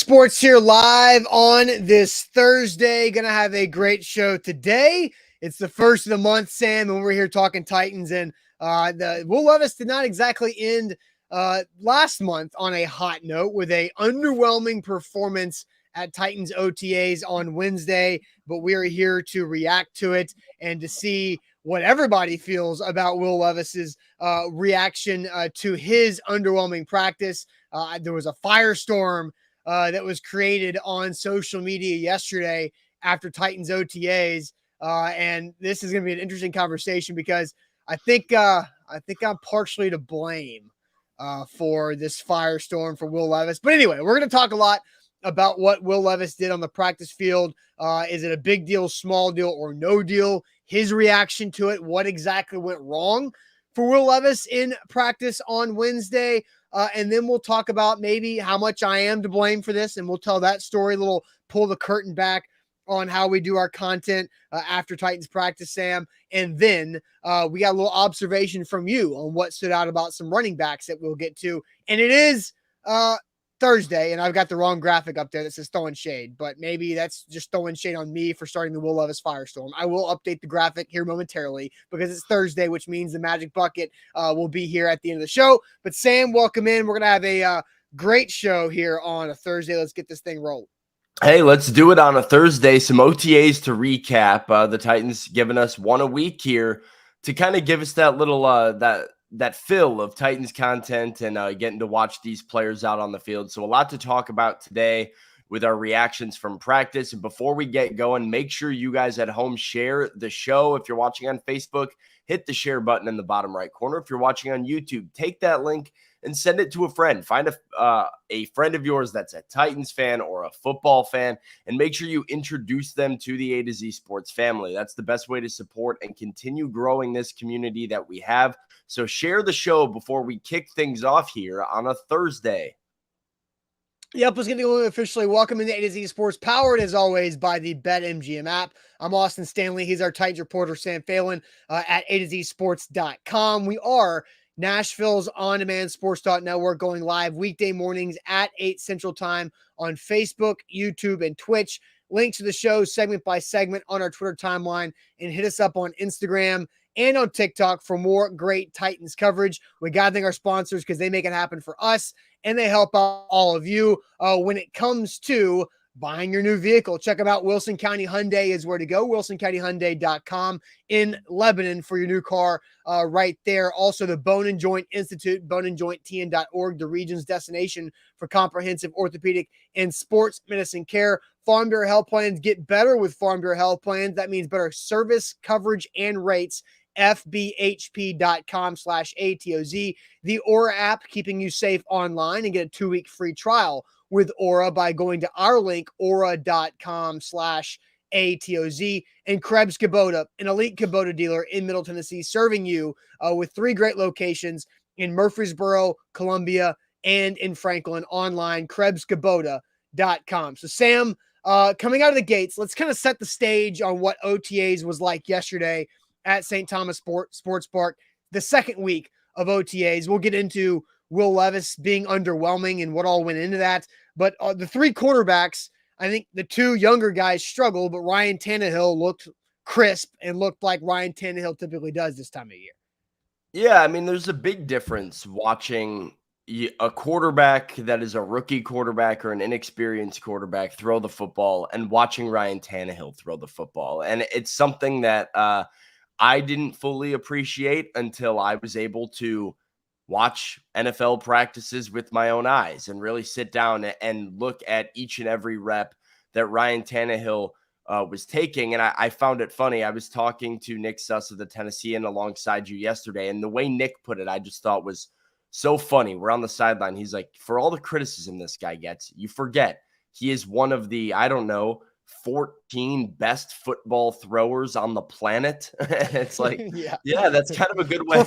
Sports here live on this Thursday. Gonna have a great show today. It's the first of the month, Sam, and we're here talking Titans. And the Will Levis did not exactly end last month on a hot note with a underwhelming performance at Titans OTAs on Wednesday. But we are here to react to it and to see what everybody feels about Will Levis's reaction to his underwhelming practice. There was a firestorm that was created on social media yesterday after Titans OTAs. And this is going to be an interesting conversation because I think I'm partially to blame for this firestorm for Will Levis. But anyway, we're going to talk a lot about what Will Levis did on the practice field. Is it a big deal, small deal, or no deal? His reaction to it, what exactly went wrong for Will Levis in practice on Wednesday. And then we'll talk about maybe how much I am to blame for this, and we'll tell that story, pull the curtain back on how we do our content after Titans practice, Sam. And then we got a little observation from you on what stood out about some running backs that we'll get to. And it is Thursday, and I've got the wrong graphic up there that says throwing shade, but maybe that's just throwing shade on me for starting the Will Levis firestorm. I will update the graphic here momentarily because it's Thursday, which means the Magic Bucket will be here at the end of the show. But Sam, welcome in. We're going to have a great show here on a Thursday. Let's get this thing rolling. Hey, let's do it on a Thursday. Some OTAs to recap. The Titans giving us one a week here to kind of give us that little that fill of Titans content and getting to watch these players out on the field. So a lot to talk about today with our reactions from practice. And before we get going, make sure you guys at home share the show. If you're watching on Facebook, hit the share button in the bottom right corner. If you're watching on YouTube, take that link and send it to a friend. Find a friend of yours that's a Titans fan or a football fan, and make sure you introduce them to the A to Z Sports family. That's the best way to support and continue growing this community that we have. So share the show before we kick things off here on a Thursday. Yep, let's get officially welcome into A to Z Sports, powered as always by the BetMGM app. I'm Austin Stanley. He's our Titans reporter, Sam Phelan, at A2Zsports.com. We are Nashville's on-demand sports network, going live weekday mornings at 8 Central Time on Facebook, YouTube, and Twitch. Link to the show segment by segment on our Twitter timeline, and hit us up on Instagram and on TikTok for more great Titans coverage. We got to thank our sponsors because they make it happen for us, and they help out all of you when it comes to buying your new vehicle. Check them out. Wilson County Hyundai is where to go. WilsonCountyHyundai.com in Lebanon for your new car right there. Also, the Bone and Joint Institute, boneandjointtn.org, the region's destination for comprehensive orthopedic and sports medicine care. Farm Bureau Health Plans, get better with Farm Bureau Health Plans. That means better service, coverage, and rates. FBHP.com/ATOZ. The Aura app, keeping you safe online, and get a 2-week free trial with Aura by going to our link, aura.com/ATOZ. And Krebs Kubota, an elite Kubota dealer in Middle Tennessee, serving you with 3 great locations in Murfreesboro, Columbia, and in Franklin. Online, KrebsKubota.com. So Sam, coming out of the gates, let's kind of set the stage on what OTAs was like yesterday at St. Thomas Sports Park, the second week of OTAs. We'll get into Will Levis being underwhelming and what all went into that. But the 3 quarterbacks, I think the 2 younger guys struggled, but Ryan Tannehill looked crisp and looked like Ryan Tannehill typically does this time of year. Yeah, I mean, there's a big difference watching a quarterback that is a rookie quarterback or an inexperienced quarterback throw the football and watching Ryan Tannehill throw the football. And it's something that I didn't fully appreciate until I was able to watch NFL practices with my own eyes and really sit down and look at each and every rep that Ryan Tannehill was taking. And I found it funny. I was talking to Nick Suss of the Tennessean alongside you yesterday, and the way Nick put it, I just thought was so funny. We're on the sideline. He's like, for all the criticism this guy gets, you forget he is one of the, 14 best football throwers on the planet. It's like, yeah, that's kind of a good way.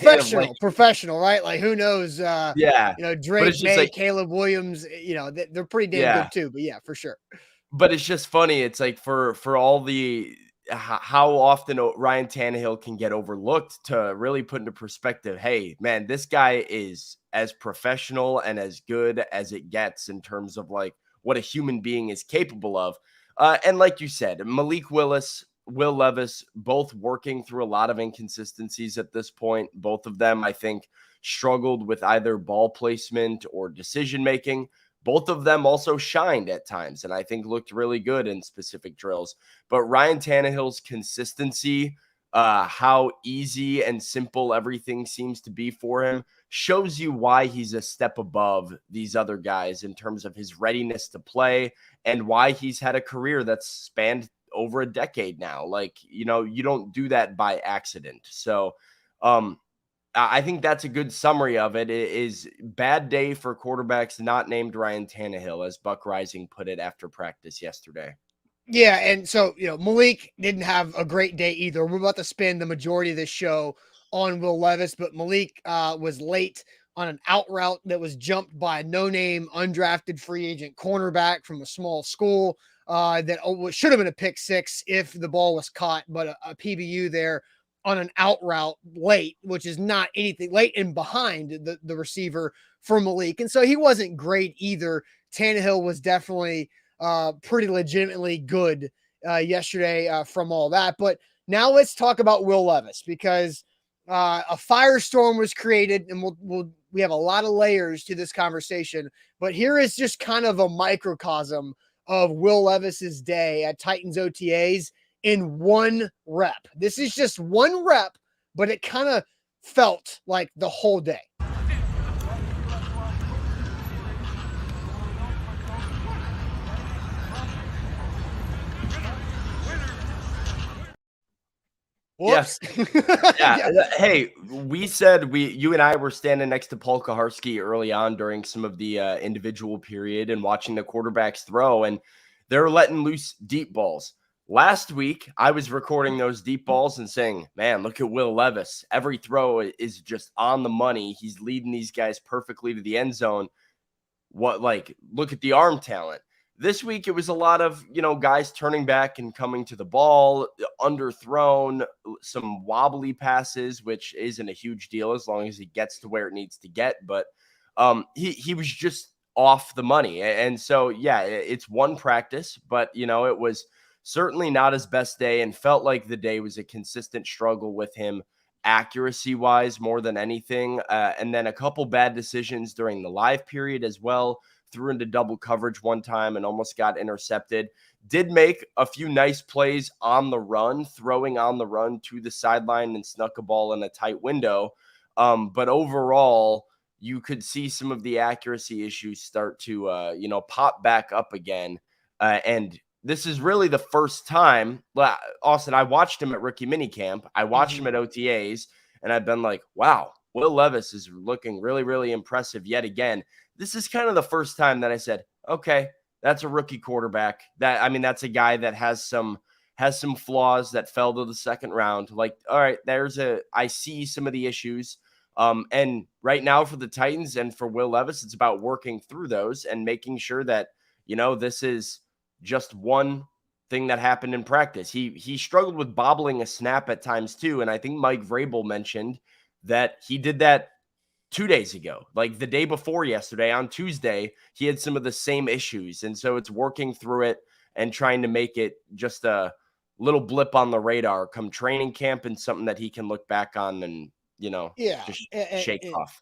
Professional, right? Like, who knows? Drake May, like, Caleb Williams, they're pretty damn good too, but yeah, for sure. But it's just funny. It's like for all the, how often Ryan Tannehill can get overlooked, to really put into perspective, hey, man, this guy is as professional and as good as it gets in terms of like what a human being is capable of. And like you said, Malik Willis, Will Levis, both working through a lot of inconsistencies at this point. Both of them, I think, struggled with either ball placement or decision making. Both of them also shined at times and I think looked really good in specific drills. But Ryan Tannehill's consistency, how easy and simple everything seems to be for him, shows you why he's a step above these other guys in terms of his readiness to play and why he's had a career that's spanned over a decade now. Like, you don't do that by accident. So, I think that's a good summary of it. It is bad day for quarterbacks not named Ryan Tannehill, as Buck Rising put it after practice yesterday. Yeah, and so, Malik didn't have a great day either. We're about to spend the majority of this show on Will Levis, but Malik was late on an out route that was jumped by a no-name undrafted free agent cornerback from a small school that should have been a pick six if the ball was caught, but a PBU there on an out route late, which is not anything late and behind the receiver for Malik. And so he wasn't great either. Tannehill was definitely pretty legitimately good yesterday from all that. But now let's talk about Will Levis, because a firestorm was created, and we have a lot of layers to this conversation. But here is just kind of a microcosm of Will Levis's day at Titans OTAs in one rep. This is just one rep, but it kind of felt like the whole day. Whoops. Yeah. Hey, you and I were standing next to Paul Kaharski early on during some of the individual period and watching the quarterbacks throw, and they're letting loose deep balls. Last week, I was recording those deep balls and saying, man, look at Will Levis. Every throw is just on the money. He's leading these guys perfectly to the end zone. Look at the arm talent. This week, it was a lot of, guys turning back and coming to the ball, underthrown, some wobbly passes, which isn't a huge deal as long as he gets to where it needs to get. But he was just off the money. And so, yeah, it's one practice, but, it was certainly not his best day and felt like the day was a consistent struggle with him accuracy-wise more than anything. And then a couple bad decisions during the live period as well. Threw into double coverage one time and almost got intercepted. Did make a few nice plays on the run, throwing on the run to the sideline and snuck a ball in a tight window. But overall, you could see some of the accuracy issues start to, pop back up again. And this is really the first time, Austin, I watched him at rookie minicamp. I watched him at OTAs, and I've been like, wow, Will Levis is looking really, really impressive yet again. This is kind of the first time that I said, okay, that's a rookie quarterback. That's a guy that has some flaws that fell to the second round. Like, all right, I see some of the issues. And right now for the Titans and for Will Levis, it's about working through those and making sure that, this is just one thing that happened in practice. He struggled with bobbling a snap at times too. And I think Mike Vrabel mentioned that he did that 2 days ago, like the day before yesterday on Tuesday, he had some of the same issues. And so it's working through it and trying to make it just a little blip on the radar come training camp and something that he can look back on and, just shake off.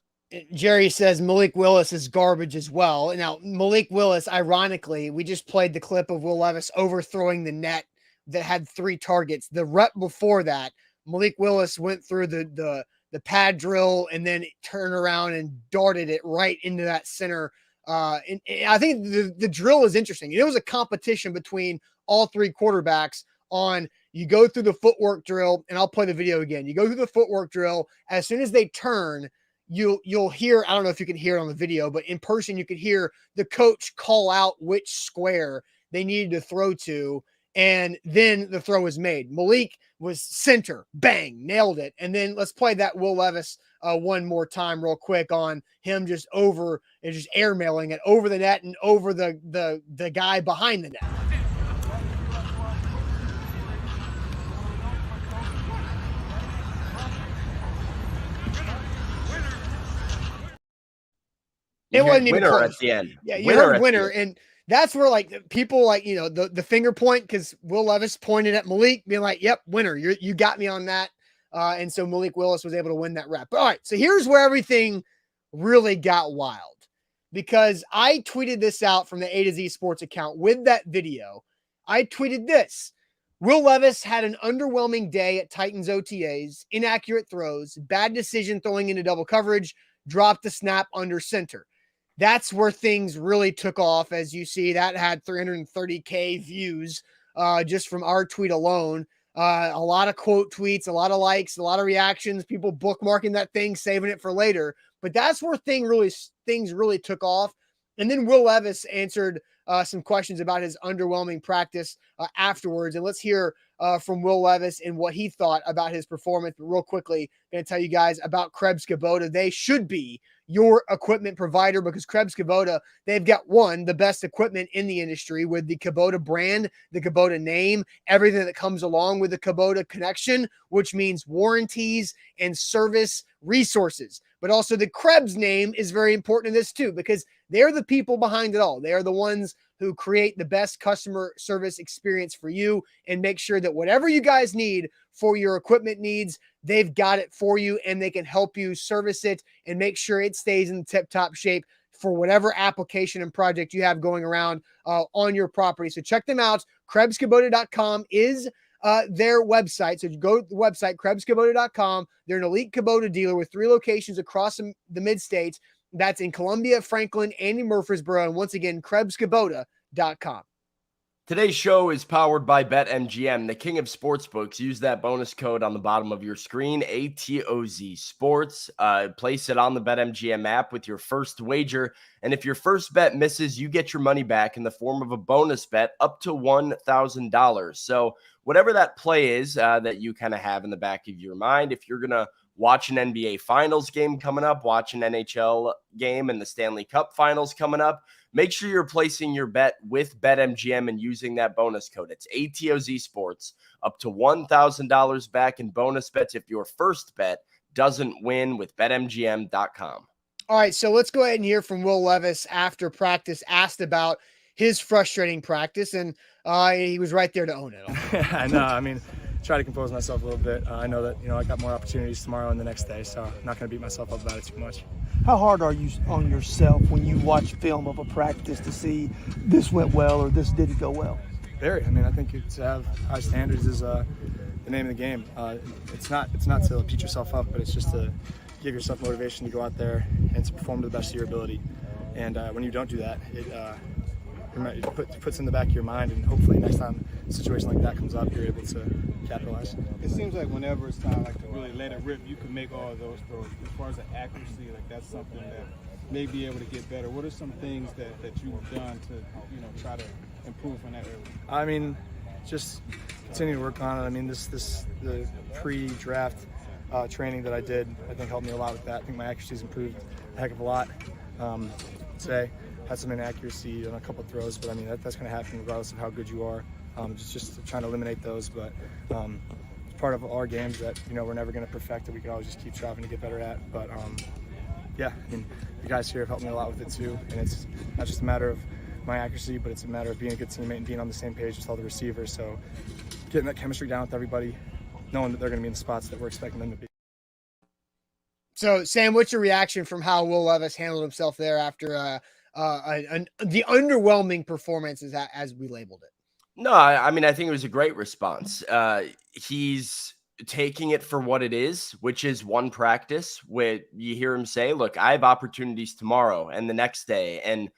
Jerry says Malik Willis is garbage as well. Now, Malik Willis, ironically, we just played the clip of Will Levis overthrowing the net that had 3 targets. The rep before that, Malik Willis went through the pad drill and then turned around and darted it right into that center. And I think the drill is interesting. It was a competition between all 3 quarterbacks on, you go through the footwork drill, and I'll play the video again. You go through the footwork drill. As soon as they turn, you'll hear, I don't know if you can hear it on the video, but in person, you could hear the coach call out which square they needed to throw to. And then the throw was made. Malik was center, bang, nailed it. And then let's play that Will Levis one more time real quick on him just airmailing it over the net and over the guy behind the net. It wasn't even close. At the end. Yeah, you heard winner, and that's where like people like, the finger point, because Will Levis pointed at Malik being like, yep, winner, you got me on that. And so Malik Willis was able to win that rep. But all right, so here's where everything really got wild, because I tweeted this out from the A to Z Sports account with that video. I tweeted this: Will Levis had an underwhelming day at Titans OTAs, inaccurate throws, bad decision throwing into double coverage, dropped the snap under center. That's where things really took off. As you see, that had 330K views just from our tweet alone. A lot of quote tweets, a lot of likes, a lot of reactions, people bookmarking that thing, saving it for later. But that's where things really took off. And then Will Levis answered some questions about his underwhelming practice afterwards. And let's hear from Will Levis and what he thought about his performance. But real quickly, I'm going to tell you guys about Krebs Kubota. They should be your equipment provider, because Krebs Kubota, they've got the best equipment in the industry with the Kubota brand, the Kubota name, everything that comes along with the Kubota connection, which means warranties and service resources. But also the Krebs name is very important in this too, because they're the people behind it all. They are the ones who create the best customer service experience for you and make sure that whatever you guys need for your equipment needs, they've got it for you, and they can help you service it and make sure it stays in tip-top shape for whatever application and project you have going around on your property. So check them out. KrebsKubota.com is their website. So you go to the website, KrebsKubota.com. They're an elite Kubota dealer with 3 locations across the mid-states. That's in Columbia, Franklin, and in Murfreesboro. And once again, KrebsKubota.com. Today's show is powered by BetMGM, the king of sportsbooks. Use that bonus code on the bottom of your screen, ATOZ Sports. Place it on the BetMGM app with your first wager. And if your first bet misses, you get your money back in the form of a bonus bet up to $1,000. So whatever that play is that you kind of have in the back of your mind, if you're going to watch an NBA Finals game coming up, watch an NHL game and the Stanley Cup Finals coming up, make sure you're placing your bet with BetMGM and using that bonus code. It's ATOZ Sports, up to $1,000 back in bonus bets if your first bet doesn't win with BetMGM.com. All right, so let's go ahead and hear from Will Levis after practice, asked about his frustrating practice, and he was right there to own it all. I know. I mean, try to compose myself a little bit. I know that, I got more opportunities tomorrow and the next day, so I'm not going to beat myself up about it too much. How hard are you on yourself when you watch film of a practice to see this went well or this didn't go well? Very. I mean, I think to have high standards is the name of the game. It's not to beat yourself up, but it's just to give yourself motivation to go out there and to perform to the best of your ability. And when you don't do that, it puts in the back of your mind, and hopefully next time a situation like that comes up, you're able to capitalize. It seems like whenever it's time to really let it rip, you can make all of those throws. As far as the accuracy, that's something that may be able to get better. What are some things that you've done to try to improve on that area? I mean, just continue to work on it. I mean, the pre-draft training that I did, I think helped me a lot with that. I think my accuracy's improved a heck of a lot today. Had some inaccuracy on a couple of throws, but I mean that's going to happen regardless of how good you are. Just trying to eliminate those, but it's part of our games that we're never going to perfect it. We can always just keep striving to get better at. But yeah, I mean the guys here have helped me a lot with it too, and it's not just a matter of my accuracy, but it's a matter of being a good teammate and being on the same page with all the receivers. So getting that chemistry down with everybody, knowing that they're going to be in the spots that we're expecting them to be. So Sam, what's your reaction from how Will Levis handled himself there after the underwhelming performance, as we labeled it? No, I mean, I think it was a great response. He's taking it for what it is, which is one practice. Where you hear him say, look, I have opportunities tomorrow and the next day, and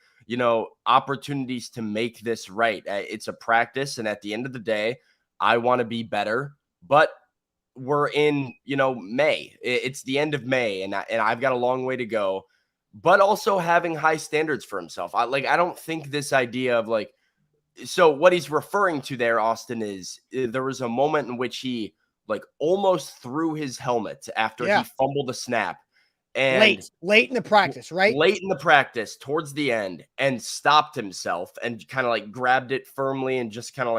opportunities to make this right. It's a practice, and at the end of the day, I want to be better. But we're in May. It's the end of May, and I've got a long way to go. But also having high standards for himself. I don't think this idea of so what he's referring to there, Austin, is there was a moment in which he almost threw his helmet after he fumbled a snap. And late in the practice, right? Late in the practice, towards the end, and stopped himself and kind of grabbed it firmly and just kind of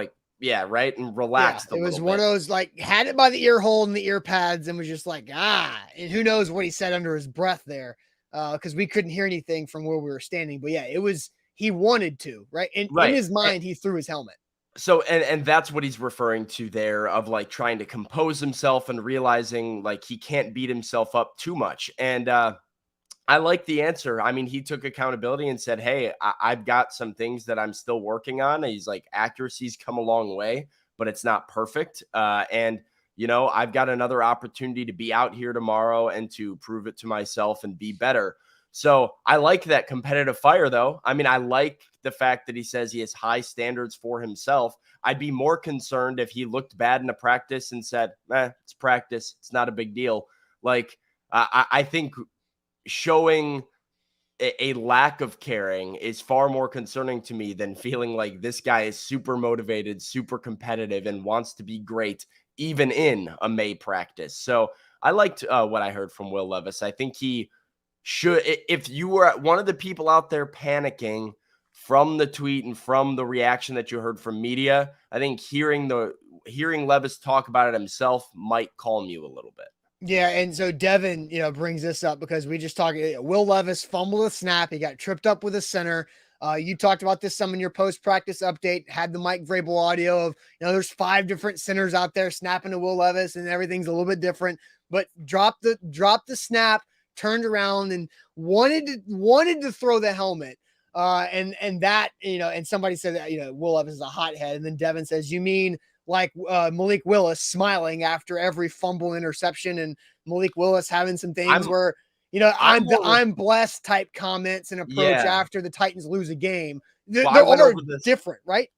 right, and relaxed a little bit. It was one of those had it by the ear hole and the ear pads and was just and who knows what he said under his breath there. Because we couldn't hear anything from where we were standing. But yeah, it was he wanted to, right? And in Right. his mind, he threw his helmet. So and that's what he's referring to there of like trying to compose himself and realizing like he can't beat himself up too much. And I like the answer. I mean, he took accountability and said, "Hey, I've got some things that I'm still working on." And he's like, accuracy's come a long way, but it's not perfect. And I've got another opportunity to be out here tomorrow and to prove it to myself and be better. So I like that competitive fire, though. I mean, I like the fact that he says he has high standards for himself. I'd be more concerned if he looked bad in a practice and said, it's practice. It's not a big deal. Like, I think showing a lack of caring is far more concerning to me than feeling like this guy is super motivated, super competitive, and wants to be great, even in a May practice. So I liked what I heard from Will Levis. I think he should, if you were one of the people out there panicking from the tweet and from the reaction that you heard from media, I think hearing Levis talk about it himself might calm you a little bit. Yeah, and so Devin, brings this up because we just talked. Will Levis fumbled a snap. He got tripped up with a center. You talked about this some in your post-practice update. Had the Mike Vrabel audio of, there's 5 different centers out there snapping to Will Levis, and everything's a little bit different. But dropped the snap, turned around, and wanted to throw the helmet. And that, and somebody said that, Will Levis is a hothead, and then Devin says, "You mean like Malik Willis smiling after every fumble interception, and Malik Willis having some things where, I'm blessed type comments and approach after the Titans lose a game. They're all different, right?"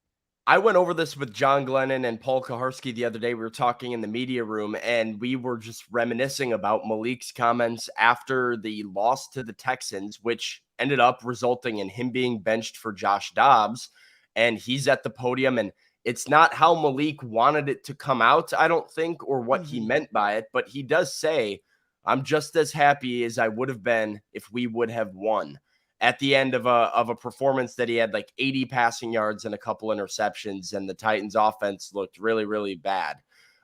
I went over this with John Glennon and Paul Kaharski the other day. We were talking in the media room, and we were just reminiscing about Malik's comments after the loss to the Texans, which ended up resulting in him being benched for Josh Dobbs. And he's at the podium, and it's not how Malik wanted it to come out, I don't think, or what he meant by it, but he does say, "I'm just as happy as I would have been if we would have won," at the end of a performance that he had like 80 passing yards and a couple interceptions, and the Titans offense looked really, really bad.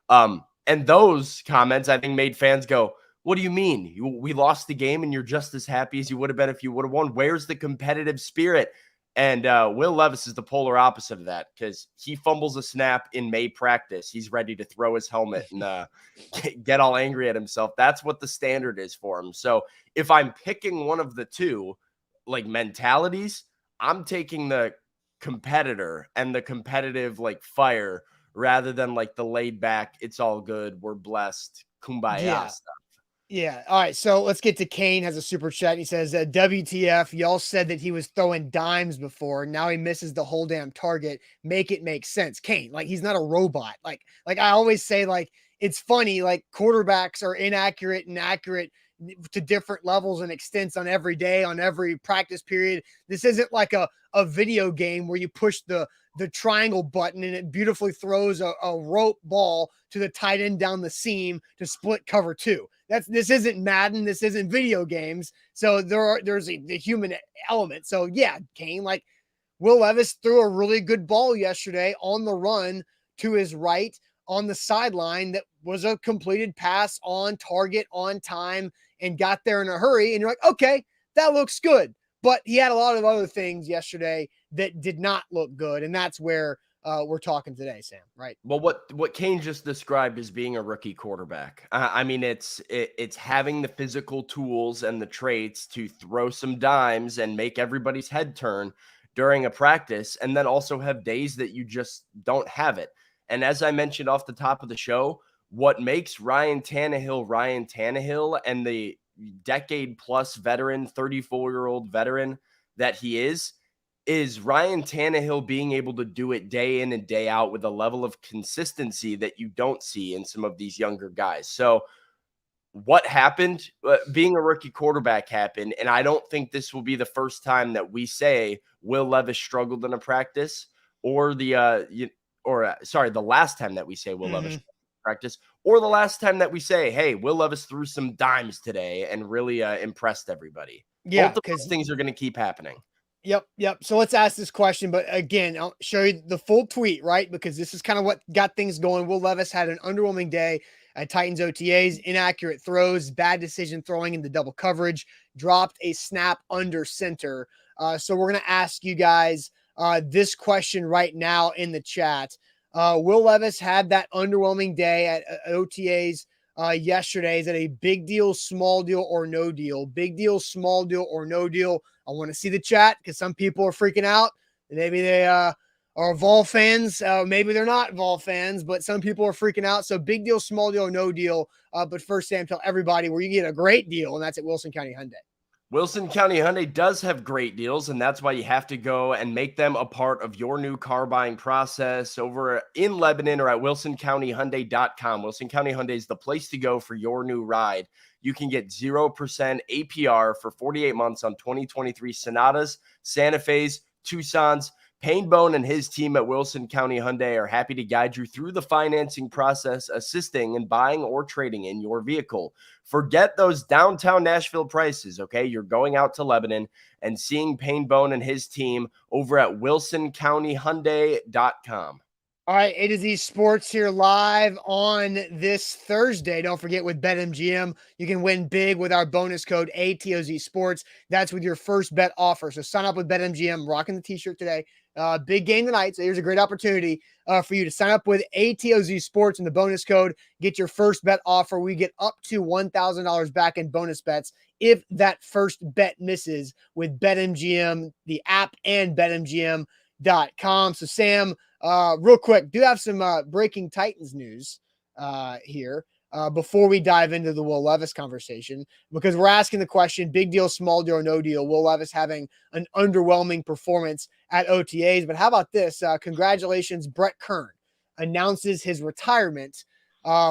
And those comments, I think, made fans go, "What do you mean? We lost the game and you're just as happy as you would have been if you would have won? Where's the competitive spirit?" And Will Levis is the polar opposite of that, because he fumbles a snap in May practice. He's ready to throw his helmet and get all angry at himself. That's what the standard is for him. So if I'm picking one of the two, like, mentalities, I'm taking the competitor and the competitive like fire rather than like the laid back, it's all good, we're blessed, kumbaya stuff. Yeah. All right. So let's get to Kane. Has a super chat. He says, WTF, y'all said that he was throwing dimes before. Now he misses the whole damn target. Make it make sense. Kane, like, he's not a robot. Like I always say, like, it's funny, like, quarterbacks are inaccurate and accurate to different levels and extents on every day, on every practice period. This isn't like a video game where you push the triangle button and it beautifully throws a rope ball to the tight end down the seam to split cover 2. This isn't Madden. This isn't video games. So there's the human element. So yeah, Kane, like, Will Levis threw a really good ball yesterday on the run to his right on the sideline that was a completed pass on target, on time, and got there in a hurry. And you're like, okay, that looks good. But he had a lot of other things yesterday that did not look good. And that's where we're talking today, Sam, right? Well, what Kane just described as being a rookie quarterback. I mean, it's having the physical tools and the traits to throw some dimes and make everybody's head turn during a practice, and then also have days that you just don't have it. And as I mentioned off the top of the show, what makes Ryan Tannehill and the decade-plus veteran, 34-year-old veteran that he is Ryan Tannehill being able to do it day in and day out with a level of consistency that you don't see in some of these younger guys. So what happened? Being a rookie quarterback happened, and I don't think this will be the first time that we say Will Levis struggled in a practice, or the last time that we say Will Levis struggled in practice, or the last time that we say, hey, Will Levis threw some dimes today and really impressed everybody. Yeah, both of those things are going to keep happening. Yep. So let's ask this question, but again, I'll show you the full tweet, right? Because this is kind of what got things going. Will Levis had an underwhelming day at Titans OTAs, inaccurate throws, bad decision throwing into double coverage, dropped a snap under center. So we're going to ask you guys this question right now in the chat. Will Levis had that underwhelming day at OTAs yesterday. Is it a big deal, small deal, or no deal? Big deal, small deal, or no deal? I want to see the chat because some people are freaking out. Maybe they are Vol fans. Maybe they're not Vol fans, but some people are freaking out. So big deal, small deal, no deal. But first, Sam, tell everybody where you get a great deal, and that's at Wilson County Hyundai. Wilson County Hyundai does have great deals, and that's why you have to go and make them a part of your new car buying process over in Lebanon or at wilsoncountyhyundai.com. Wilson County Hyundai is the place to go for your new ride. You can get 0% APR for 48 months on 2023 Sonatas, Santa Fe's, Tucson's. Payne Bone and his team at Wilson County Hyundai are happy to guide you through the financing process, assisting in buying or trading in your vehicle. Forget those downtown Nashville prices, okay? You're going out to Lebanon and seeing Payne Bone and his team over at wilsoncountyhyundai.com. All right, A to Z Sports here live on this Thursday. Don't forget with BetMGM, you can win big with our bonus code ATOZ Sports. That's with your first bet offer. So sign up with BetMGM, rocking the t-shirt today. Big game tonight, so here's a great opportunity for you to sign up with ATOZ Sports and the bonus code. Get your first bet offer. We get up to $1,000 back in bonus bets if that first bet misses with BetMGM, the app, and BetMGM.com. So Sam, real quick, do have some breaking Titans news here before we dive into the Will Levis conversation, because we're asking the question, big deal, small deal, or no deal. Will Levis having an underwhelming performance at OTAs. But how about this? Congratulations, Brett Kern announces his retirement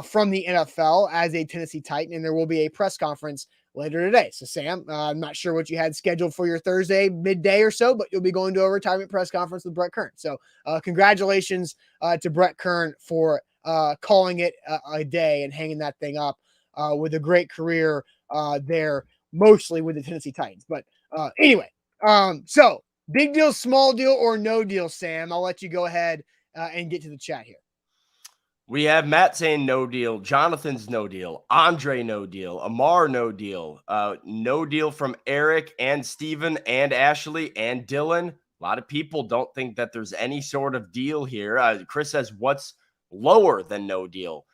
from the NFL as a Tennessee Titan, and there will be a press conference later today. So, Sam, I'm not sure what you had scheduled for your Thursday midday or so, but you'll be going to a retirement press conference with Brett Kern. So, congratulations to Brett Kern for calling it a day and hanging that thing up with a great career there, mostly with the Tennessee Titans. But anyway, so big deal, small deal, or no deal, Sam? I'll let you go ahead and get to the chat here. We have Matt saying no deal. Jonathan's no deal. Andre, no deal. Amar, no deal. No deal from Eric and Steven and Ashley and Dylan. A lot of people don't think that there's any sort of deal here. Chris says, what's lower than no deal?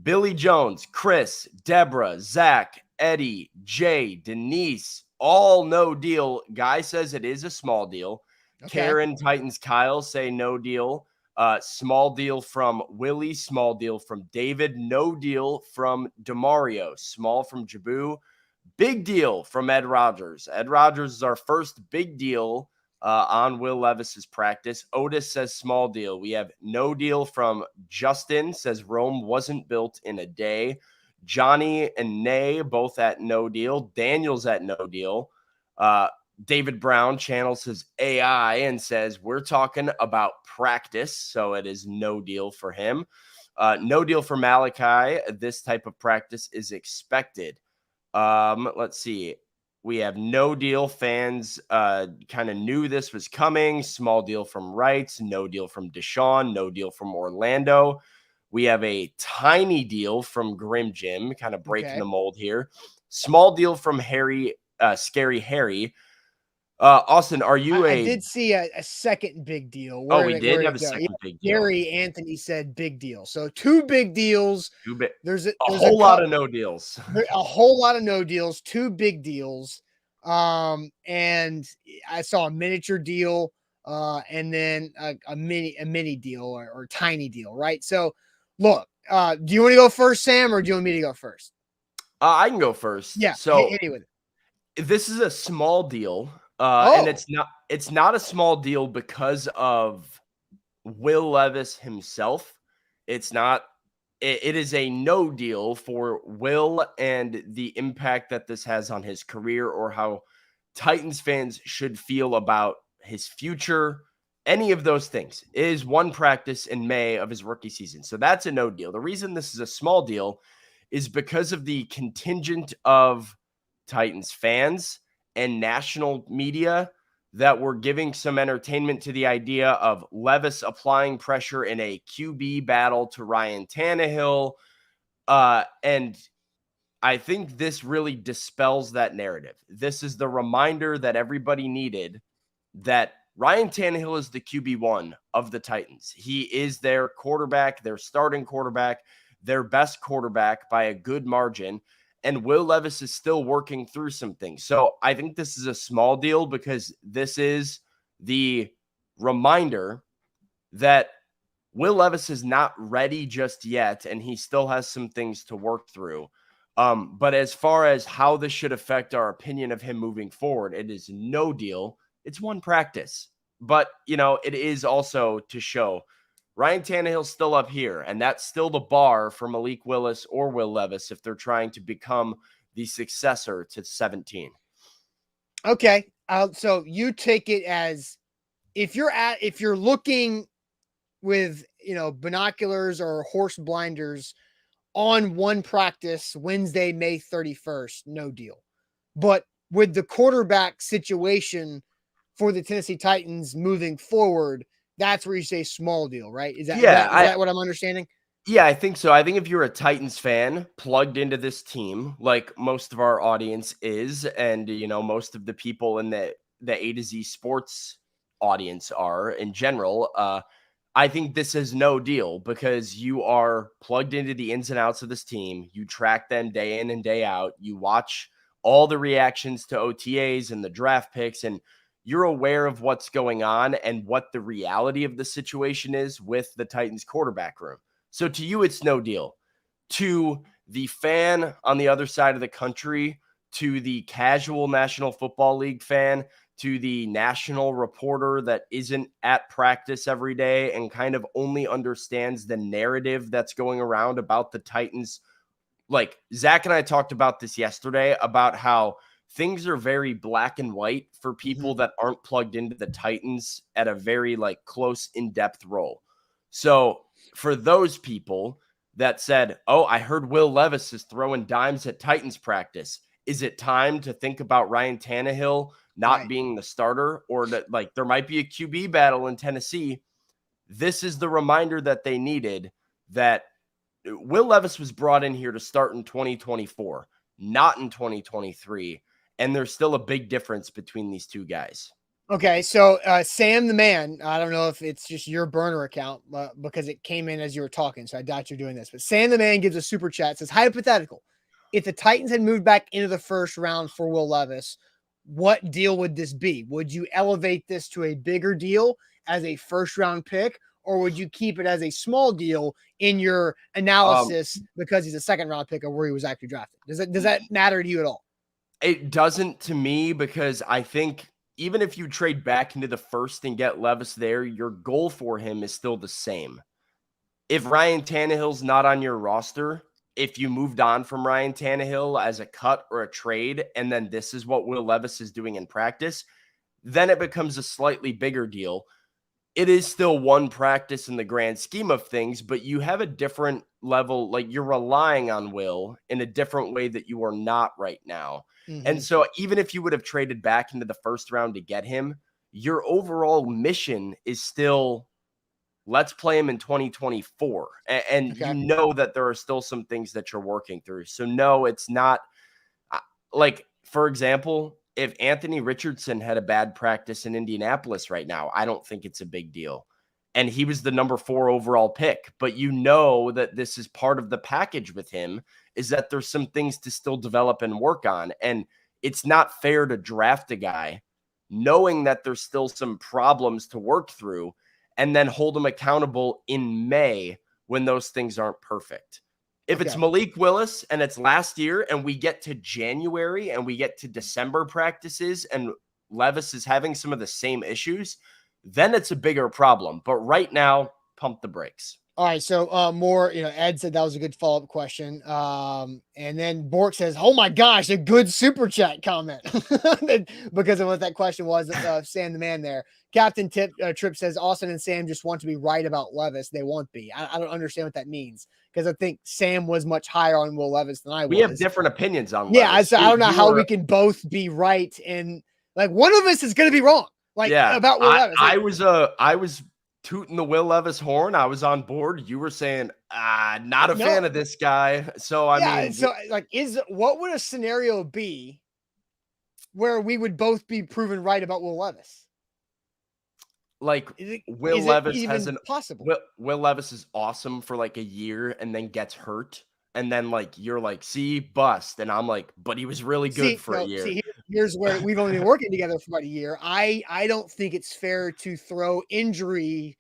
Billy Jones, Chris, Deborah, Zach, Eddie, Jay, Denise, all no deal. Guy says it is a small deal. Okay. Karen, Titans, Kyle say no deal. Small deal from Willie, small deal from David, no deal from Demario, small from Jabu, big deal from Ed Rogers. Ed Rogers is our first big deal on Will Levis's practice. Otis says small deal. We have no deal from Justin, says Rome wasn't built in a day. Johnny and Nay both at no deal. Daniel's at no deal. David Brown channels his AI and says, we're talking about practice, so it is no deal for him. No deal for Malachi. This type of practice is expected. Let's see. We have no deal. Fans kind of knew this was coming. Small deal from Wrights. No deal from Deshaun. No deal from Orlando. We have a tiny deal from Grim Jim, kind of breaking the mold here. Small deal from Harry, Scary Harry. Austin, are you I did see a second big deal. We did have a second big deal. Gary Anthony said big deal. So two big deals. There's a whole lot of no deals. A whole lot of no deals, two big deals. And I saw a miniature deal and then a mini deal or tiny deal, right? So look, do you want to go first, Sam, or do you want me to go first? I can go first. Yeah. So hit with it. This is a small deal. And it's not a small deal because of Will Levis himself. It is a no deal for Will and the impact that this has on his career or how Titans fans should feel about his future. Any of those things. It is one practice in May of his rookie season. So that's a no deal. The reason this is a small deal is because of the contingent of Titans fans and national media that were giving some entertainment to the idea of Levis applying pressure in a QB battle to Ryan Tannehill. And I think this really dispels that narrative. This is the reminder that everybody needed that Ryan Tannehill is the QB1 of the Titans. He is their quarterback, their starting quarterback, their best quarterback by a good margin. And Will Levis is still working through some things. So I think this is a small deal because this is the reminder that Will Levis is not ready just yet, and he still has some things to work through. But as far as how this should affect our opinion of him moving forward, it is no deal. It's one practice. But, it is also to show Ryan Tannehill's still up here, and that's still the bar for Malik Willis or Will Levis if they're trying to become the successor to 17. Okay. So you take it as if you're looking with, binoculars or horse blinders on one practice, Wednesday, May 31st, no deal. But with the quarterback situation for the Tennessee Titans moving forward, that's where you say small deal, right? Is that what I'm understanding? Yeah, I think so. I think if you're a Titans fan plugged into this team, like most of our audience is, and most of the people in the A to Z sports audience are in general, I think this is no deal because you are plugged into the ins and outs of this team. You track them day in and day out. You watch all the reactions to OTAs and the draft picks, and you're aware of what's going on and what the reality of the situation is with the Titans quarterback room. So to you, it's no deal. To the fan on the other side of the country, to the casual National Football League fan, to the national reporter that isn't at practice every day and kind of only understands the narrative that's going around about the Titans. Like Zach and I talked about this yesterday about how things are very black and white for people that aren't plugged into the Titans at a very close in-depth role. So for those people that said, oh, I heard Will Levis is throwing dimes at Titans practice. Is it time to think about Ryan Tannehill not being the starter, or that there might be a QB battle in Tennessee? This is the reminder that they needed, that Will Levis was brought in here to start in 2024, not in 2023. And there's still a big difference between these two guys. Okay, so Sam the Man, I don't know if it's just your burner account because it came in as you were talking, so I doubt you're doing this. But Sam the Man gives a super chat, says, hypothetical. If the Titans had moved back into the first round for Will Levis, what deal would this be? Would you elevate this to a bigger deal as a first-round pick, or would you keep it as a small deal in your analysis because he's a second-round pick of where he was actually drafted? Does that matter to you at all? It doesn't to me, because I think even if you trade back into the first and get Levis there, your goal for him is still the same. If Ryan Tannehill's not on your roster, if you moved on from Ryan Tannehill as a cut or a trade, and then this is what Will Levis is doing in practice, then it becomes a slightly bigger deal. It is still one practice in the grand scheme of things, but you have a different level. You're relying on Will in a different way that you are not right now. And so even if you would have traded back into the first round to get him, your overall mission is still, let's play him in 2024. And you know that there are still some things that you're working through. So no, it's not for example, if Anthony Richardson had a bad practice in Indianapolis right now, I don't think it's a big deal. And he was the number 4 overall pick, but you know that this is part of the package with him, is that there's some things to still develop and work on. And it's not fair to draft a guy knowing that there's still some problems to work through and then hold him accountable in May when those things aren't perfect. If it's Malik Willis and it's last year and we get to January and we get to December practices and Levis is having some of the same issues, then it's a bigger problem. But right now, pump the brakes. All right. So more, Ed said that was a good follow-up question. And then Bork says, oh my gosh, a good super chat comment because of what that question was. Sam the Man there. Captain Trip says, Austin and Sam just want to be right about Levis. They won't be. I don't understand what that means, because I think Sam was much higher on Will Levis than I was. We have different opinions on Levis. Yeah. So I don't know how we can both be right. And one of us is going to be wrong. About Will Levis. I was tooting the Will Levis horn. I was on board. You were saying, not a fan of this guy. So I mean, so what would a scenario be where we would both be proven right about Will Levis? Like Will Is it Levis even has an possible? Will Levis is awesome for like a year and then gets hurt. And then like you're like, see, bust. And I'm like, but he was really good See, for a no, year. see, here's where we've only been working together for about a year. I don't think it's fair to throw injuries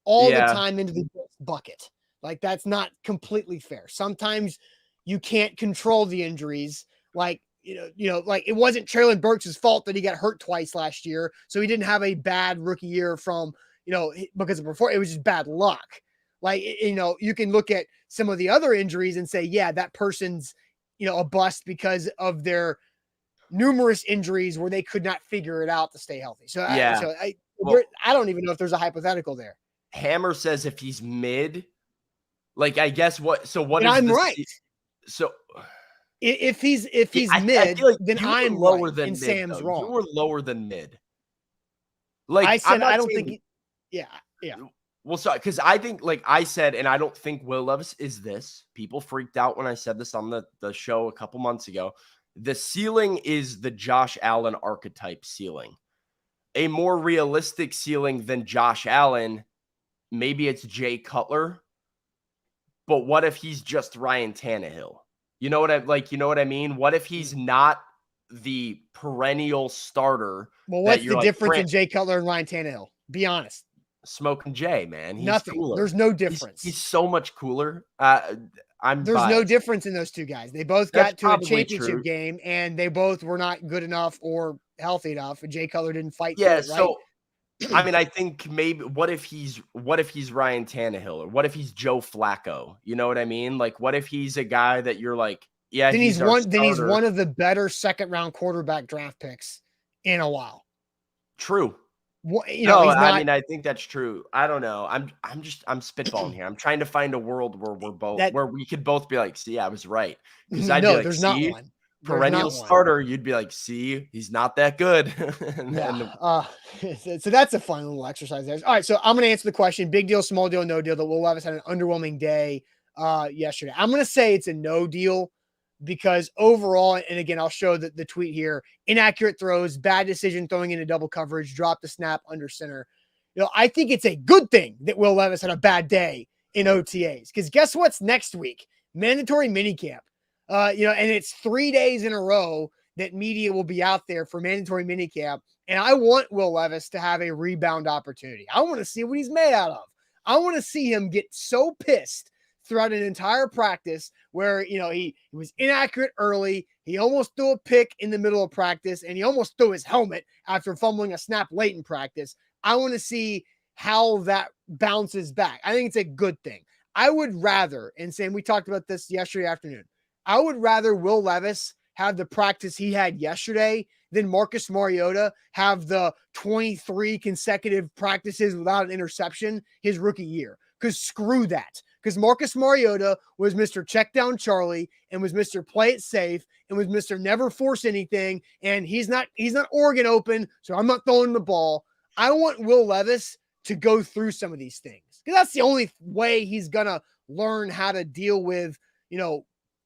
all the Yeah. time into the bucket. Like that's not completely fair. Sometimes you can't control the injuries. Like like it wasn't Traylon Burks' fault that he got hurt twice last year, so he didn't have a bad rookie year from because of before. It was just bad luck. Like you can look at some of the other injuries and say, yeah, that person's a bust because of their numerous injuries where they could not figure it out to stay healthy. So Yeah. I don't even know if there's a hypothetical there. Hammer says if he's mid, like I guess what And is I'm the right. so If he's I mid, feel like then you were I'm lower right than and mid, Sam's though. wrong. You were lower than mid. Like I I'm said not I don't saying, think yeah. well, sorry, because I think like I said, and I don't think Will Levis is this. People freaked out when I said this on the show a couple months ago. The ceiling is the Josh Allen archetype ceiling. A more realistic ceiling than Josh Allen, maybe it's Jay Cutler. But what if he's just Ryan Tannehill? You know what I mean? What if he's not the perennial starter? Well, That what's you're the like difference in Jay Cutler and Ryan Tannehill? Be honest. Smoking Jay, man. He's Nothing. cooler. There's no difference. He's so much cooler. There's no difference in those two guys. They both got to a championship game, and they both were not good enough or healthy enough. And Jay Cutler didn't fight through it, right? So I mean, I think maybe what if he's Ryan Tannehill or what if he's Joe Flacco? You know what I mean? Like, what if he's a guy that you're like, yeah, then he's starter. one of the better second round quarterback draft picks in a while. True. He's not. I mean, I think that's true. I don't know. I'm spitballing here. I'm trying to find a world where where we could both be like, see, I was right. Because I'd be like, there's see, not one. Perennial starter, you'd be like, see, he's not that good. So that's a fun little exercise there. All right, so I'm going to answer the question: big deal, small deal, no deal. That Will Levis had an underwhelming day yesterday. I'm going to say it's a no deal because overall, and again, I'll show the tweet here: inaccurate throws, bad decision throwing into double coverage, drop the snap under center. I think it's a good thing that Will Levis had a bad day in OTAs because guess what's next week? Mandatory minicamp. And it's 3 days in a row that media will be out there for mandatory minicamp. And I want Will Levis to have a rebound opportunity. I want to see what he's made out of. I want to see him get so pissed throughout an entire practice where, he was inaccurate early. He almost threw a pick in the middle of practice, and he almost threw his helmet after fumbling a snap late in practice. I want to see how that bounces back. I think it's a good thing. I would rather, and Sam, we talked about this yesterday afternoon, I would rather Will Levis have the practice he had yesterday than Marcus Mariota have the 23 consecutive practices without an interception his rookie year. Because screw that. Because Marcus Mariota was Mr. Check Down Charlie and was Mr. Play It Safe and was Mr. Never Force Anything. And he's not Oregon open, so I'm not throwing the ball. I want Will Levis to go through some of these things. Because that's the only way he's going to learn how to deal with,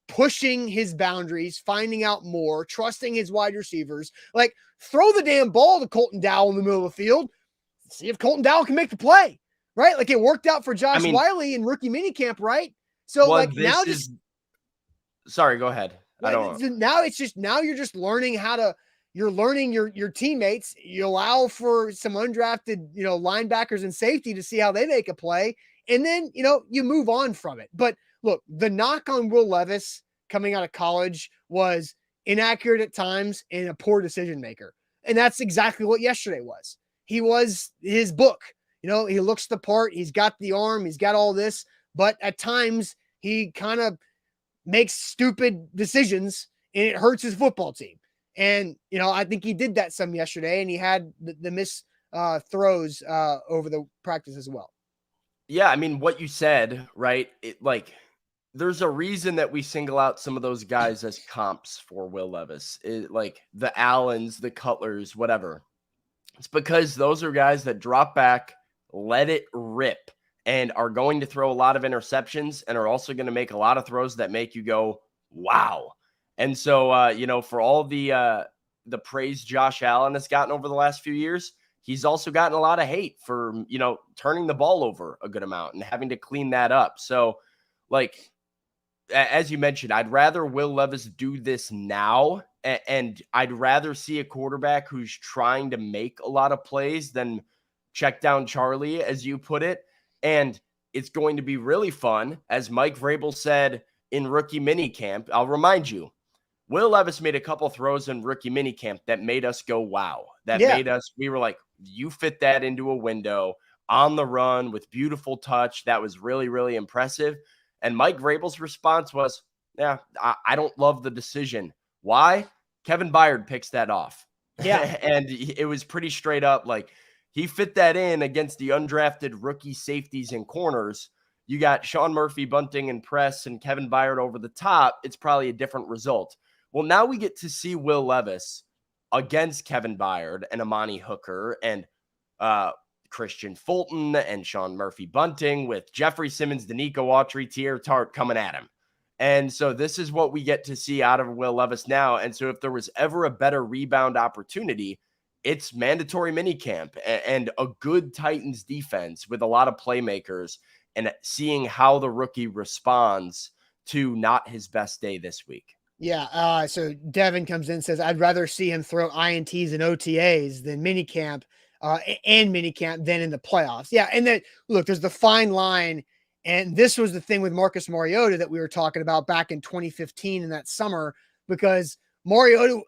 pushing his boundaries, finding out more, trusting his wide receivers. Like, throw the damn ball to Colton Dowell in the middle of the field. See if Colton Dowell can make the play, right? Like, it worked out for Josh Wiley in rookie minicamp, right? So, sorry, go ahead. Now you're just learning you're learning your teammates. You allow for some undrafted, linebackers and safety to see how they make a play. And then, you move on from it. But look, the knock on Will Levis coming out of college was inaccurate at times and a poor decision maker. And that's exactly what yesterday was. He was his book. He looks the part. He's got the arm. He's got all this. But at times, he kind of makes stupid decisions, and it hurts his football team. And, I think he did that some yesterday, and he had the miss throws over the practice as well. Yeah, I mean, what you said, right? There's a reason that we single out some of those guys as comps for Will Levis. Like the Allens, the Cutlers, whatever. It's because those are guys that drop back, let it rip, and are going to throw a lot of interceptions and are also going to make a lot of throws that make you go, wow. And so, for all the praise Josh Allen has gotten over the last few years, he's also gotten a lot of hate for, turning the ball over a good amount and having to clean that up. So, like, as you mentioned, I'd rather Will Levis do this now, and I'd rather see a quarterback who's trying to make a lot of plays than check down Charlie, as you put it. And it's going to be really fun, as Mike Vrabel said in rookie minicamp. I'll remind you, Will Levis made a couple throws in rookie minicamp that made us go, wow. We were like, you fit that into a window on the run with beautiful touch. That was really, really impressive. And Mike Vrabel's response was, yeah, I don't love the decision. Why? Kevin Byard picks that off. Yeah. And it was pretty straight up. Like, he fit that in against the undrafted rookie safeties and corners. You got Sean Murphy, Bunting, and Press, and Kevin Byard over the top. It's probably a different result. Well, now we get to see Will Levis against Kevin Byard and Amani Hooker and Christian Fulton and Sean Murphy Bunting with Jeffrey Simmons, Danico Autry, Tier Tart coming at him. And so this is what we get to see out of Will Levis now. And so if there was ever a better rebound opportunity, it's mandatory minicamp and a good Titans defense with a lot of playmakers and seeing how the rookie responds to not his best day this week. Yeah. So Devin comes in and says, I'd rather see him throw INTs and OTAs than minicamp and minicamp than in the playoffs. Yeah. And then look, there's the fine line. And this was the thing with Marcus Mariota that we were talking about back in 2015 in that summer, because Mariota,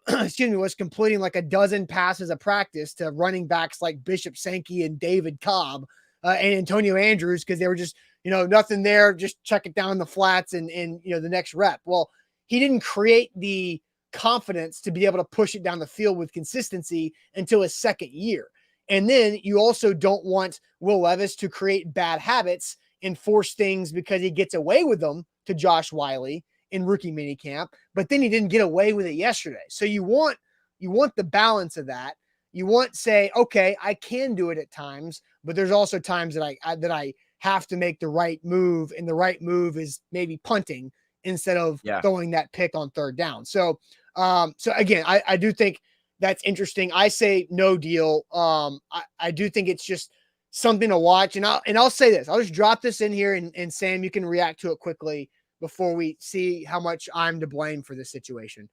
was completing like a dozen passes a practice to running backs like Bishop Sankey and David Cobb and Antonio Andrews, because they were just, nothing there, just check it down the flats and the next rep. Well, he didn't create the confidence to be able to push it down the field with consistency until his second year. And then you also don't want Will Levis to create bad habits and force things because he gets away with them to Josh Wiley in rookie minicamp, but then he didn't get away with it yesterday. So you want the balance of that. You want say, okay, I can do it at times, but there's also times that I have to make the right move, and the right move is maybe punting instead of throwing that pick on third down. So again, I do think that's interesting. I say no deal. I do think it's just something to watch. And I'll say this, I'll just drop this in here and Sam, you can react to it quickly before we see how much I'm to blame for this situation.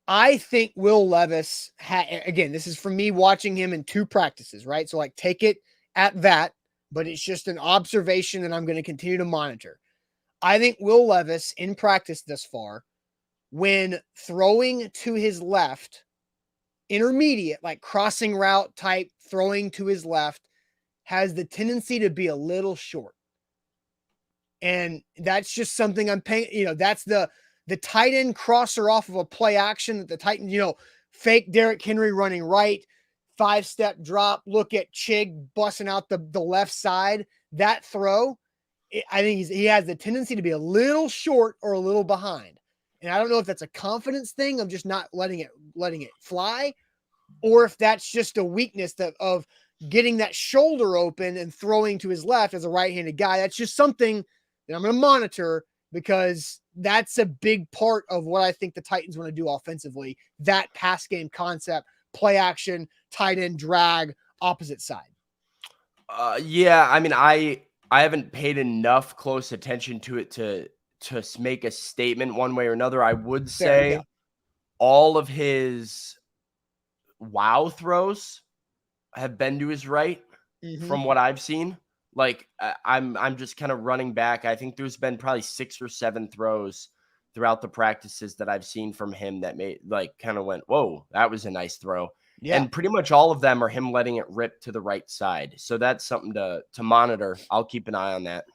I think Will Levis again, this is from me watching him in 2 practices, right? So like take it at that, but it's just an observation that I'm going to continue to monitor. I think Will Levis in practice thus far, when throwing to his left, intermediate, like crossing route type, throwing to his left, has the tendency to be a little short. And that's just something I'm paying, that's the tight end crosser off of a play action that the Titans, fake Derrick Henry running right, 5-step drop, look at Chig busting out the left side. That throw, I think he has the tendency to be a little short or a little behind. And I don't know if that's a confidence thing of just not letting it fly, or if that's just a weakness of getting that shoulder open and throwing to his left as a right-handed guy. That's just something that I'm going to monitor, because that's a big part of what I think the Titans want to do offensively. That pass game concept, play action, tight end drag, opposite side. Yeah. I mean, I haven't paid enough close attention to it to make a statement one way or another. I would say all of his wow throws have been to his right from what I've seen. Like I'm just kind of running back. I think there's been probably 6 or 7 throws throughout the practices that I've seen from him that made kind of went, whoa, that was a nice throw. Yeah. And pretty much all of them are him letting it rip to the right side. So that's something to monitor. I'll keep an eye on that.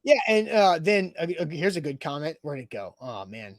Yeah. And then here's a good comment. Where'd it go? Oh man.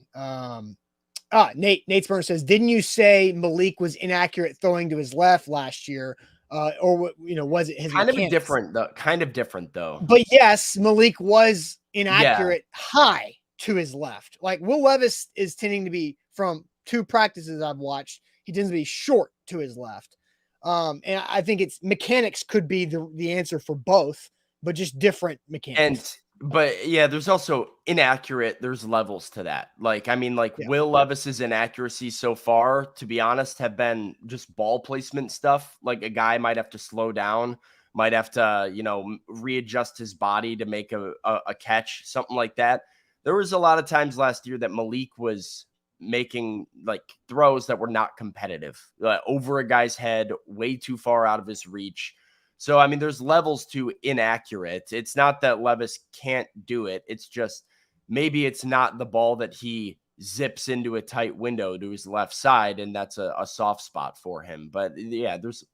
Nate Spurner says, didn't you say Malik was inaccurate throwing to his left last year? Or was it his kind mechanics? Kind of different though. But yes, Malik was inaccurate high to his left. Like Will Levis is tending to be, from 2 practices I've watched, he tends to be short to his left. And I think it's mechanics could be the answer for both, but just different mechanics. And But yeah, there's also inaccurate. There's levels to that. Like, I mean, like Yeah. Will Levis's inaccuracies so far, to be honest, have been just ball placement stuff. Like a guy might have to slow down, might have to, readjust his body to make a catch, something like that. There was a lot of times last year that Malik was making like throws that were not competitive, over a guy's head, way too far out of his reach. So, I mean, there's levels to inaccurate. It's not that Levis can't do it. It's just maybe it's not the ball that he zips into a tight window to his left side, and that's a soft spot for him. But yeah, there's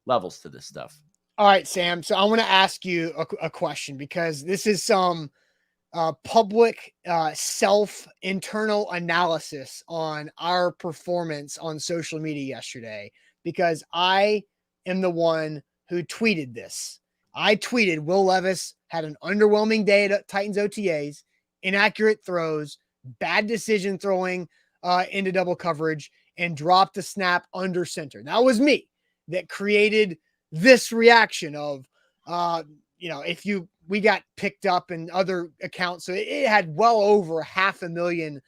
levels to this stuff. All right, Sam. So I want to ask you a question because this is some public self internal analysis on our performance on social media yesterday because I am the one who tweeted this. I tweeted Will Levis had an underwhelming day at Titans OTAs, inaccurate throws, bad decision throwing into double coverage, and dropped a snap under center. That was me that created this reaction of, if we got picked up in other accounts. So it had well over 500,000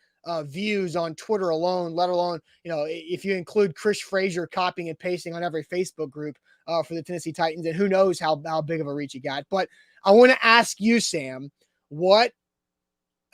views on Twitter alone, let alone, if you include Chris Frazier copying and pasting on every Facebook group for the Tennessee Titans, and who knows how big of a reach he got. But I want to ask you, Sam,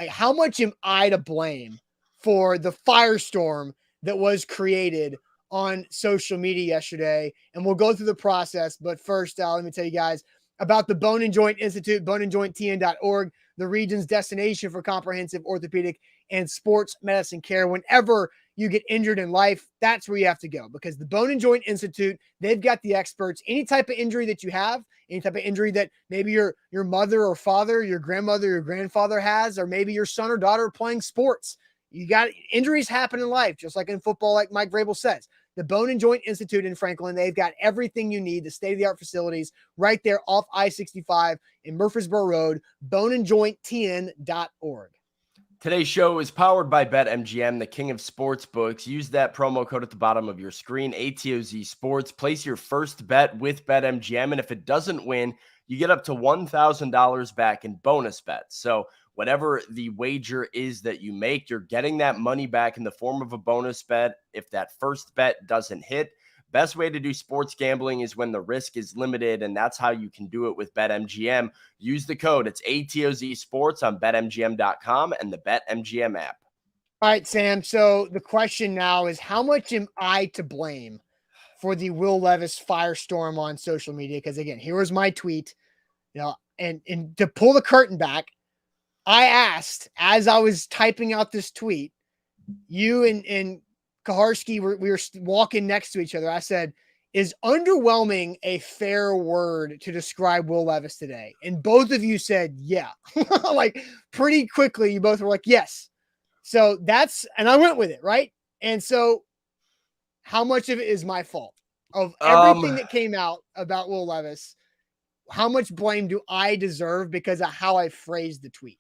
how much am I to blame for the firestorm that was created on social media yesterday? And we'll go through the process. But first, let me tell you guys about the Bone and Joint Institute, boneandjointtn.org, the region's destination for comprehensive orthopedic and sports medicine care. Whenever you get injured in life, that's where you have to go because the Bone and Joint Institute, they've got the experts. Any type of injury that you have, any type of injury that maybe your mother or father, your grandmother, your grandfather has, or maybe your son or daughter playing sports. You got injuries happen in life, just like in football, like Mike Vrabel says. The Bone and Joint Institute in Franklin, they've got everything you need, the state-of-the-art facilities right there off I-65 in Murfreesboro Road, boneandjointtn.org. Today's show is powered by BetMGM, the king of sports books. Use that promo code at the bottom of your screen, ATOZ Sports. Place your first bet with BetMGM, and if it doesn't win, you get up to $1,000 back in bonus bets. So whatever the wager is that you make, you're getting that money back in the form of a bonus bet if that first bet doesn't hit. Best way to do sports gambling is when the risk is limited, and that's how you can do it with BetMGM. Use the code. It's ATOZ Sports on BetMGM.com and the BetMGM app. All right, Sam. So the question now is, how much am I to blame for the Will Levis firestorm on social media? Because, again, here was my tweet. And to pull the curtain back, I asked, as I was typing out this tweet, you and Kaharski, we were walking next to each other. I said, is underwhelming a fair word to describe Will Levis today? And both of you said, yeah. Like pretty quickly, you both were like, yes. So and I went with it, right? And so how much of it is my fault? Of everything that came out about Will Levis, how much blame do I deserve because of how I phrased the tweet?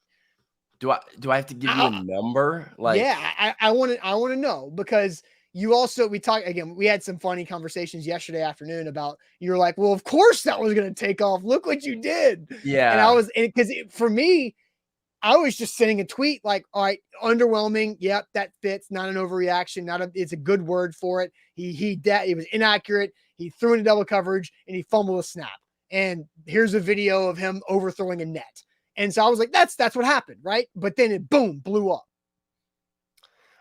Do I have to give you a number? Yeah, I want to know because we had some funny conversations yesterday afternoon about, you were like, well, of course that was going to take off. Look what you did. Yeah. And because for me, I was just sending a tweet like, all right, underwhelming. Yep. That fits. Not an overreaction. It's a good word for it. He was inaccurate. He threw into double coverage and he fumbled a snap. And here's a video of him overthrowing a net. And so I was like, that's what happened, right? But then it, boom, blew up.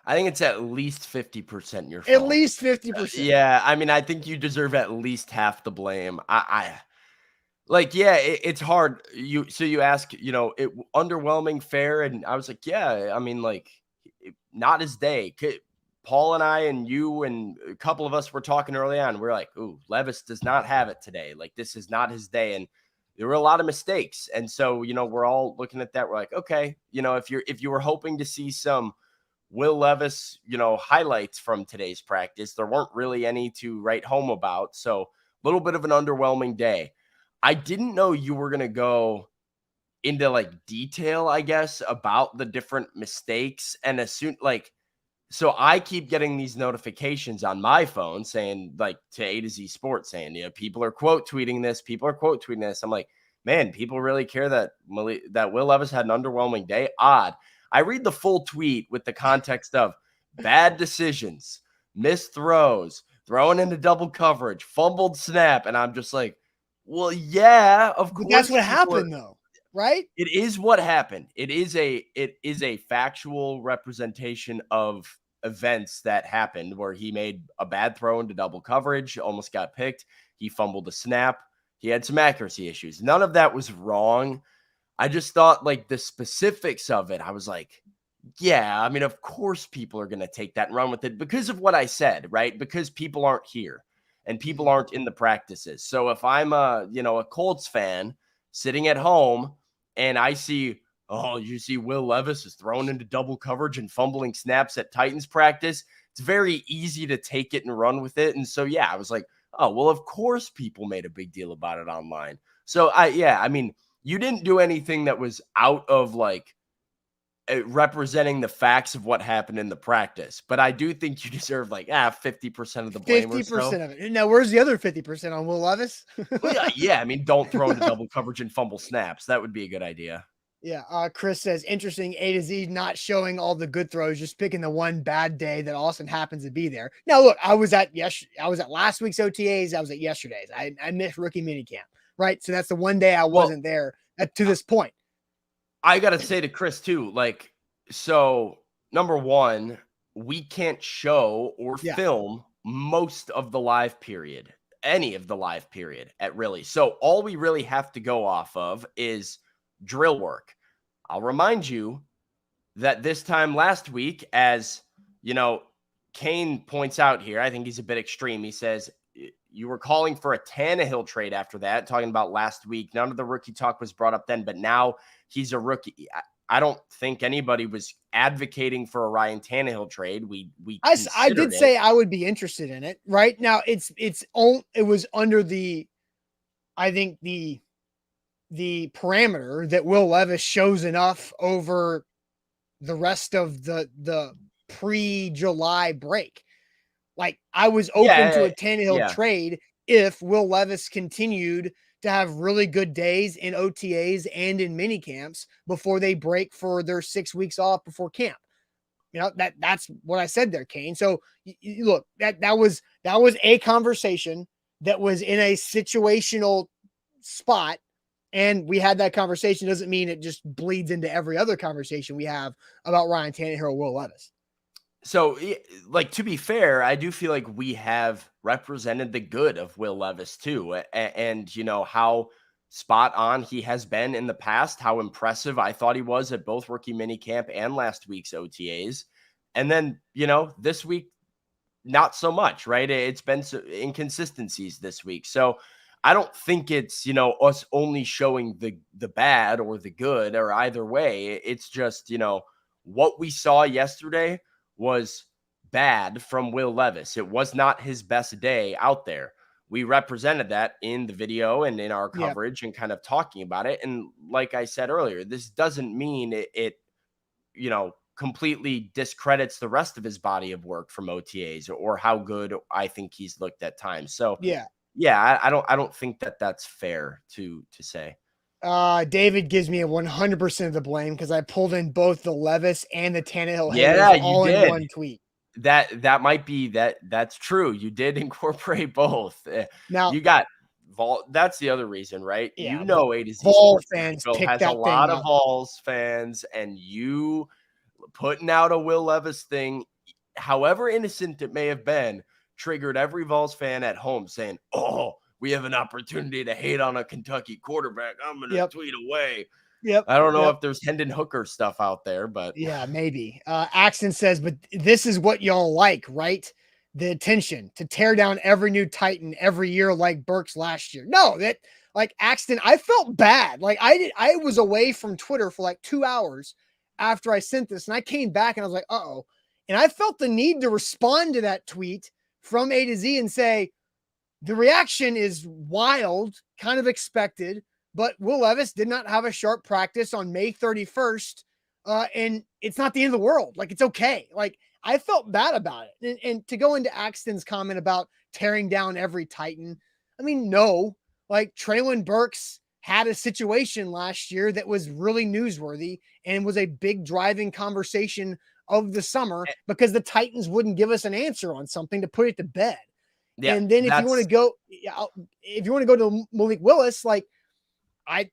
I think it's at least 50% your fault. At least 50%. Yeah, I mean, I think you deserve at least half the blame. It's hard. So you ask, underwhelming, fair, and I was like, yeah, I mean, not his day. Paul and I and you and a couple of us were talking early on. We're like, ooh, Levis does not have it today. Like, this is not his day, and there were a lot of mistakes. And so, we're all looking at that. We're like, okay, if you were hoping to see some Will Levis, highlights from today's practice, there weren't really any to write home about. So a little bit of an underwhelming day. I didn't know you were going to go into detail, I guess, about the different mistakes. And so I keep getting these notifications on my phone saying to A to Z Sports saying, people are quote tweeting this. I'm like, man, people really care that that Will Levis had an underwhelming day. Odd. I read the full tweet with the context of bad decisions, missed throws, throwing into double coverage, fumbled snap, and I'm just like, well, yeah, of But course. that's what happened, though, right? It is what happened. It is a factual representation of events that happened where he made a bad throw into double coverage, almost got picked. He fumbled a snap. He had some accuracy issues. None of that was wrong. I just thought like the specifics of it, I was like, yeah, I mean, of course people are going to take that and run with it because of what I said, right? Because people aren't here and people aren't in the practices. So if I'm a Colts fan sitting at home and I see, oh, you see Will Levis is thrown into double coverage and fumbling snaps at Titans practice, it's very easy to take it and run with it. And so, yeah, I was like, oh, well, of course people made a big deal about it online. So I mean, you didn't do anything that was out of like representing the facts of what happened in the practice. But I do think you deserve like 50% of the blame. 50% of it. Now, where's the other 50% on Will Levis? Well, yeah, I mean, don't throw into double coverage and fumble snaps. That would be a good idea. Yeah. Chris says, interesting, A to Z not showing all the good throws, just picking the one bad day that Austin happens to be there. Now, look, I was at last week's OTAs. I was at yesterday's. I missed rookie minicamp, right? So that's the one day I wasn't there to this point. I got to say to Chris too, like, so number one, we can't show or film most of the live period, any of the live period at really. So all we really have to go off of is drill work. I'll remind you that this time last week, as you know, Kane points out here, I think he's a bit extreme. He says, you were calling for a Tannehill trade after that, talking about last week. None of the rookie talk was brought up then, but now he's a rookie. I don't think anybody was advocating for a Ryan Tannehill trade. I did say I would be interested in it. Right now, it was under the parameter that Will Levis shows enough over the rest of the pre-July break. Like I was open to a Tannehill trade if Will Levis continued to have really good days in OTAs and in mini camps before they break for their 6 weeks off before camp. You know, that's what I said there, Kane. So look, that was a conversation that was in a situational spot. And we had that conversation. Doesn't mean it just bleeds into every other conversation we have about Ryan Tannehill or Will Levis. So, like, to be fair, I do feel like we have represented the good of Will Levis too. And you know, how spot on he has been in the past, how impressive I thought he was at both rookie minicamp and last week's OTAs. And then, you know, this week, not so much, right? It's been inconsistencies this week. So I don't think it's, you know, us only showing the bad or the good or either way. It's just, you know, what we saw yesterday was bad from Will Levis. It was not his best day out there. We represented that in the video and in our coverage and kind of talking about it. And like I said earlier, this doesn't mean it you know, completely discredits the rest of his body of work from OTAs or how good I think he's looked at times. So I don't think that that's fair to say. David gives me a 100% of the blame because I pulled in both the Levis and the Tannehill all in one tweet. That might be that's true. You did incorporate both. Now you got Vol. That's the other reason, right? Yeah, you know, A to Z Vol fans has a lot of Vols fans, and you putting out a Will Levis thing, however innocent it may have been, triggered every Vols fan at home saying, "Oh, we have an opportunity to hate on a Kentucky quarterback. I'm going to tweet away." I don't know if there's Hendon Hooker stuff out there, but yeah, maybe. Axton says, but this is what y'all like, right? The attention to tear down every new Titan every year, like Burks last year. No, that like Axton, I felt bad. Like I was away from Twitter for like 2 hours after I sent this, and I came back and I was like, uh-oh. And I felt the need to respond to that tweet from A to Z and say, the reaction is wild, kind of expected, but Will Levis did not have a sharp practice on May 31st, and it's not the end of the world. Like, it's okay. Like, I felt bad about it. And to go into Axton's comment about tearing down every Titan, I mean, no. Like, Traylon Burks had a situation last year that was really newsworthy and was a big driving conversation of the summer because the Titans wouldn't give us an answer on something to put it to bed. Yeah, And then if you want to go to Malik Willis, like I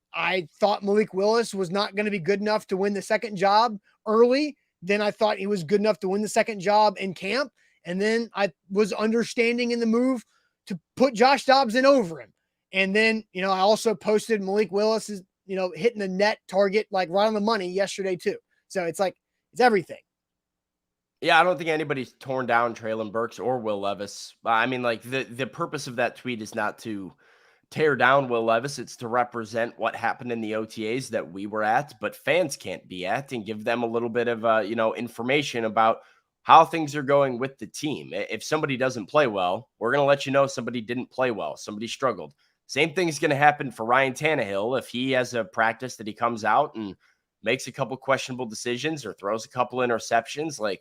thought Malik Willis was not going to be good enough to win the second job early. Then I thought he was good enough to win the second job in camp. And then I was understanding in the move to put Josh Dobbs in over him. And then, I also posted Malik Willis is, hitting the net target like right on the money yesterday too. So it's like, it's everything. Yeah, I don't think anybody's torn down Treylon Burks or Will Levis. I mean, like the purpose of that tweet is not to tear down Will Levis. It's to represent what happened in the OTAs that we were at, but fans can't be at, and give them a little bit of, information about how things are going with the team. If somebody doesn't play well, we're going to let you know somebody didn't play well. Somebody struggled. Same thing is going to happen for Ryan Tannehill. If he has a practice that he comes out and makes a couple questionable decisions or throws a couple interceptions, like,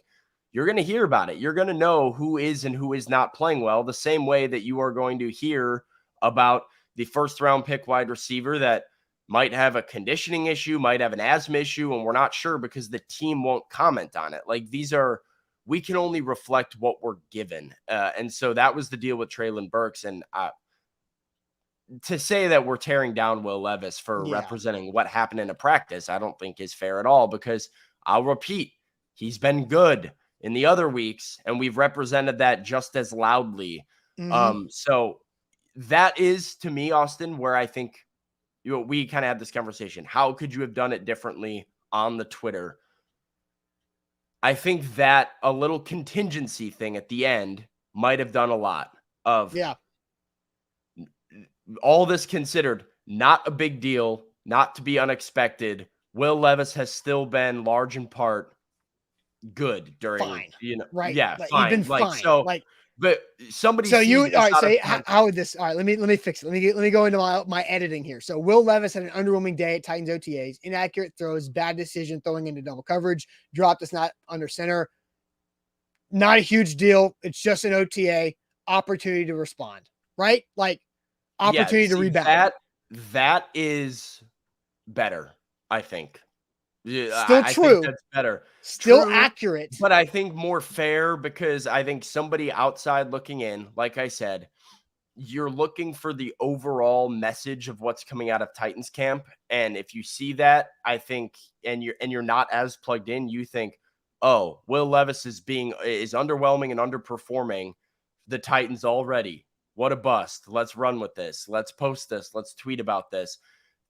you're going to hear about it. You're going to know who is and who is not playing well, the same way that you are going to hear about the first round pick wide receiver that might have a conditioning issue, might have an asthma issue, and we're not sure because the team won't comment on it. Like, we can only reflect what we're given. And so that was the deal with Treylon Burks. And to say that we're tearing down Will Levis for representing what happened in a practice, I don't think is fair at all, because I'll repeat, he's been good in the other weeks, and we've represented that just as loudly. So that is, to me, Austin, where I think we kind of had this conversation. How could you have done it differently on the Twitter? I think that a little contingency thing at the end might have done a lot of all this considered, not a big deal, not to be unexpected. Will Levis has still been large in part good during, right? Yeah, like, fine. You've been fine. So, like, but somebody. So all right. So how would this? All right. Let me fix it. Let me go into my editing here. So Will Levis had an underwhelming day at Titans OTAs. Inaccurate throws, bad decision throwing into double coverage, dropped us not under center. Not a huge deal. It's just an OTA opportunity to respond, right? Like, opportunity to rebound. That is better, I think. Still true. I think that's better. Still accurate. But I think more fair, because I think somebody outside looking in, like I said, you're looking for the overall message of what's coming out of Titans camp. And if you see that, I think, and you're not as plugged in, you think, oh, Will Levis is underwhelming and underperforming the Titans already. What a bust. Let's run with this. Let's post this. Let's tweet about this.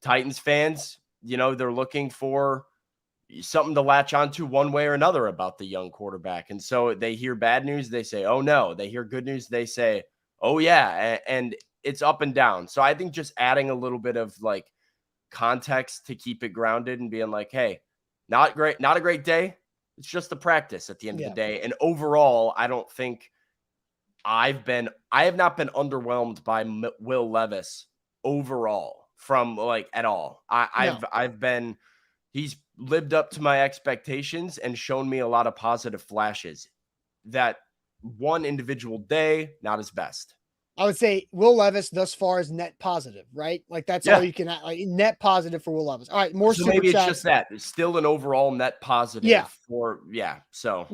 Titans fans, they're looking for something to latch onto one way or another about the young quarterback. And so they hear bad news, they say, oh no. They hear good news, they say, oh yeah. And it's up and down. So I think just adding a little bit of like context to keep it grounded and being like, hey, not a great day. It's just a practice at the end of the day. And overall, I don't think I have not been underwhelmed by Will Levis overall from like at all. He's lived up to my expectations and shown me a lot of positive flashes. That one individual day, not his best. I would say Will Levis thus far is net positive, right? Like, that's all you can like, net positive for Will Levis. All right, more super maybe chats. It's just that it's still an overall net positive. So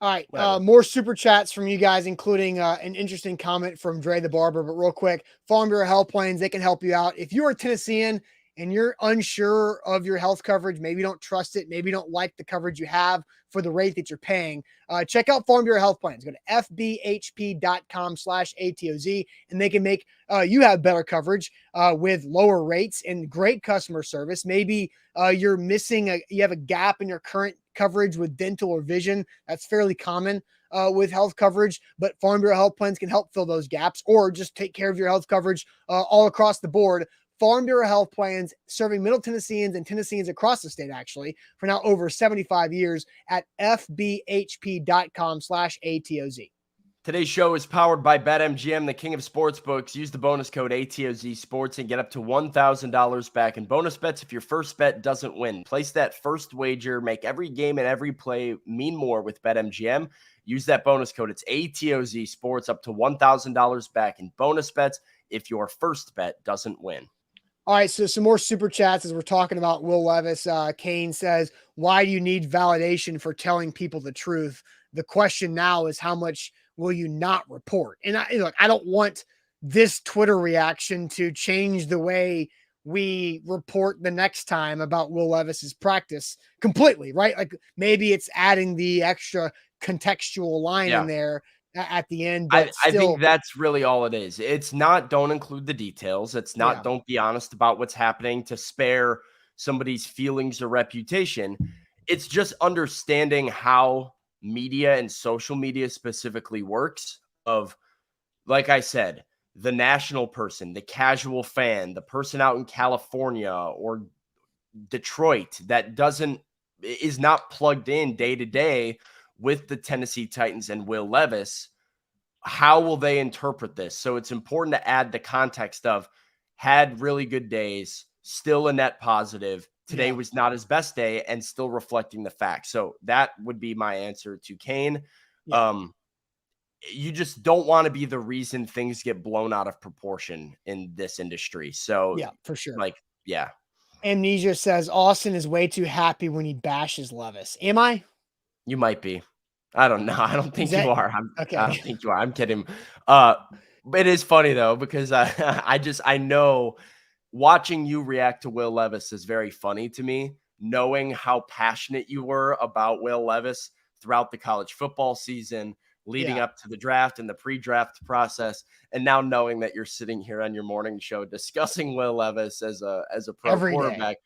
all right, more super chats from you guys, including an interesting comment from Dre the Barber. But real quick, Farm Bureau Health Plans, they can help you out. If you're a Tennessean and you're unsure of your health coverage, maybe you don't trust it, maybe you don't like the coverage you have for the rate that you're paying, check out Farm Bureau Health Plans. Go to fbhp.com/ATOZ, and they can make you have better coverage with lower rates and great customer service. Maybe you're missing you have a gap in your current coverage with dental or vision. That's fairly common with health coverage, but Farm Bureau Health Plans can help fill those gaps, or just take care of your health coverage all across the board. Farm Bureau Health Plans, serving Middle Tennesseans and Tennesseans across the state, actually, for now over 75 years at fbhp.com/ATOZ. Today's show is powered by BetMGM, the king of sportsbooks. Use the bonus code ATOZ Sports and get up to $1,000 back in bonus bets if your first bet doesn't win. Place that first wager, make every game and every play mean more with BetMGM. Use that bonus code. It's ATOZ Sports, up to $1,000 back in bonus bets if your first bet doesn't win. All right, so some more super chats as we're talking about Will Levis. Kane says, "Why do you need validation for telling people the truth? The question now is how much will you not report?" And I don't want this Twitter reaction to change the way we report the next time about Will Levis's practice completely, right? Like maybe it's adding the extra contextual line in Yeah. there at the end, but I think still, that's really all it is. It's not don't include the details. It's not yeah, don't be honest about what's happening to spare somebody's feelings or reputation. It's just understanding how media and social media specifically works of, like I said, the national person, the casual fan, the person out in California or Detroit that is not plugged in day to day with the Tennessee Titans and Will Levis. How will they interpret this? So it's important to add the context of had really good days, still a net positive. Today yeah, was not his best day and still reflecting the facts. So that would be my answer to Kane. yeah, Um, you just don't want to be the reason things get blown out of proportion in this industry. So, yeah, for sure. like, yeah, Amnesia says Austin is way too happy when he bashes Levis. Am I? you might be. I don't know. I don't Is think you that are. I okay? don't think you are. I'm kidding. Uh, it is funny though because I know watching you react to Will Levis is very funny to me. Knowing how passionate you were about Will Levis throughout the college football season, leading Yeah, up to the draft and the pre-draft process, and now knowing that you're sitting here on your morning show discussing Will Levis as a pro every day. quarterback,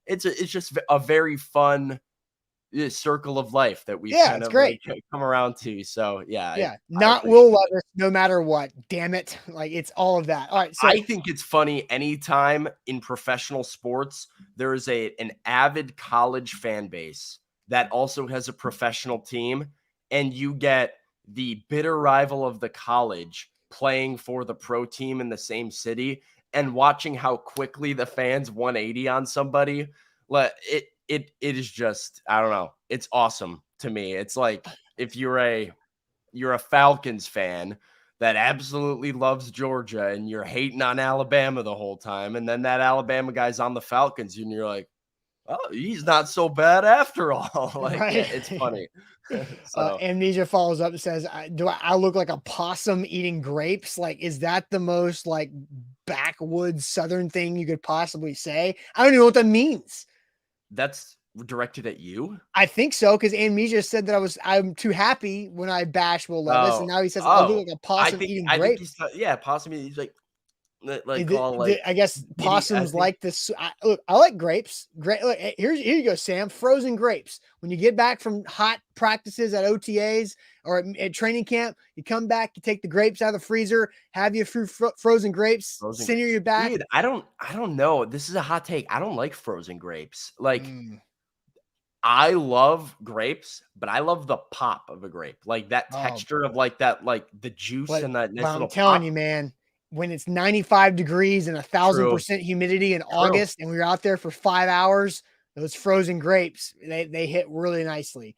it's just a very fun circle of life that we've Yeah, kind it's of like great. come around to. So yeah, Yeah, I not Will appreciate it. Levis, no matter what. Damn it! Like it's all of that. All right, so I think it's funny anytime in professional sports there is an avid college fan base that also has a professional team, and you get the bitter rival of the college playing for the pro team in the same city and watching how quickly the fans 180 on somebody. It is just, I don't know. It's awesome to me. It's like if you're a Falcons fan that absolutely loves Georgia and you're hating on Alabama the whole time. And then that Alabama guy's on the Falcons and you're like, oh, he's not so bad after all. Like, yeah, right. it's funny. So Amnesia follows up and says, "Do I look like a possum eating grapes? Like, is that the most like backwoods Southern thing you could possibly say? I don't even know what that means." that's directed at you. I think so because Amnesia said that I'm too happy when I bash Will Levis, and Oh, now he says I look oh, like a possum eating I think grapes. he's, yeah, possibly he's like The all like, I guess I possums think like this. Look, I like grapes. Great. Look, here you go, Sam. Frozen grapes. When you get back from hot practices at OTAs or at training camp, you come back, you take the grapes out of the freezer, have your frozen grapes, frozen, center your back. dude, I don't know. This is a hot take. I don't like frozen grapes. Like, Mm, I love grapes, but I love the pop of a grape, like that oh, texture of like that, like the juice but and that but nice I'm little telling pop. you, man, when it's 95 degrees and True, 1,000% humidity in true. August, and we were out there for 5 hours, those frozen grapes they hit really nicely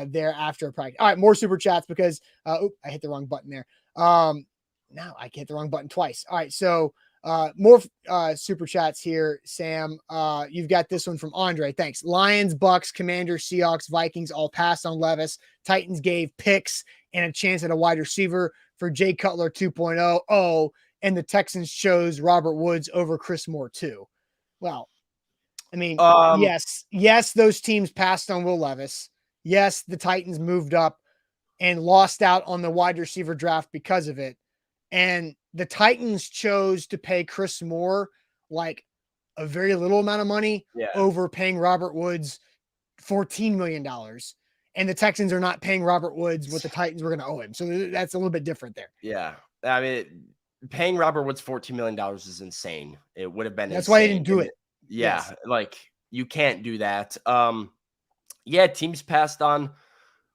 there after a practice. All right, more super chats because I hit the wrong button there. Now I hit the wrong button twice. All right, so more super chats here, Sam. You've got this one from Andre. Thanks. Lions, Bucks, Commanders, Seahawks, Vikings all passed on Levis. Titans gave picks and a chance at a wide receiver for Jay Cutler 2.0. Oh, and the Texans chose Robert Woods over Chris Moore too. Well, I mean, Um, yes, those teams passed on Will Levis. Yes, the Titans moved up and lost out on the wide receiver draft because of it. And the Titans chose to pay Chris Moore like a very little amount of money yeah, over paying Robert Woods $14 million. And the Texans are not paying Robert Woods what the Titans were going to owe him. So that's a little bit different there. yeah. I mean, paying Robert Woods $14 million is insane. It would have been That's why they insane. didn't do it. Yeah, Yes. like you can't do that. Yeah, teams passed on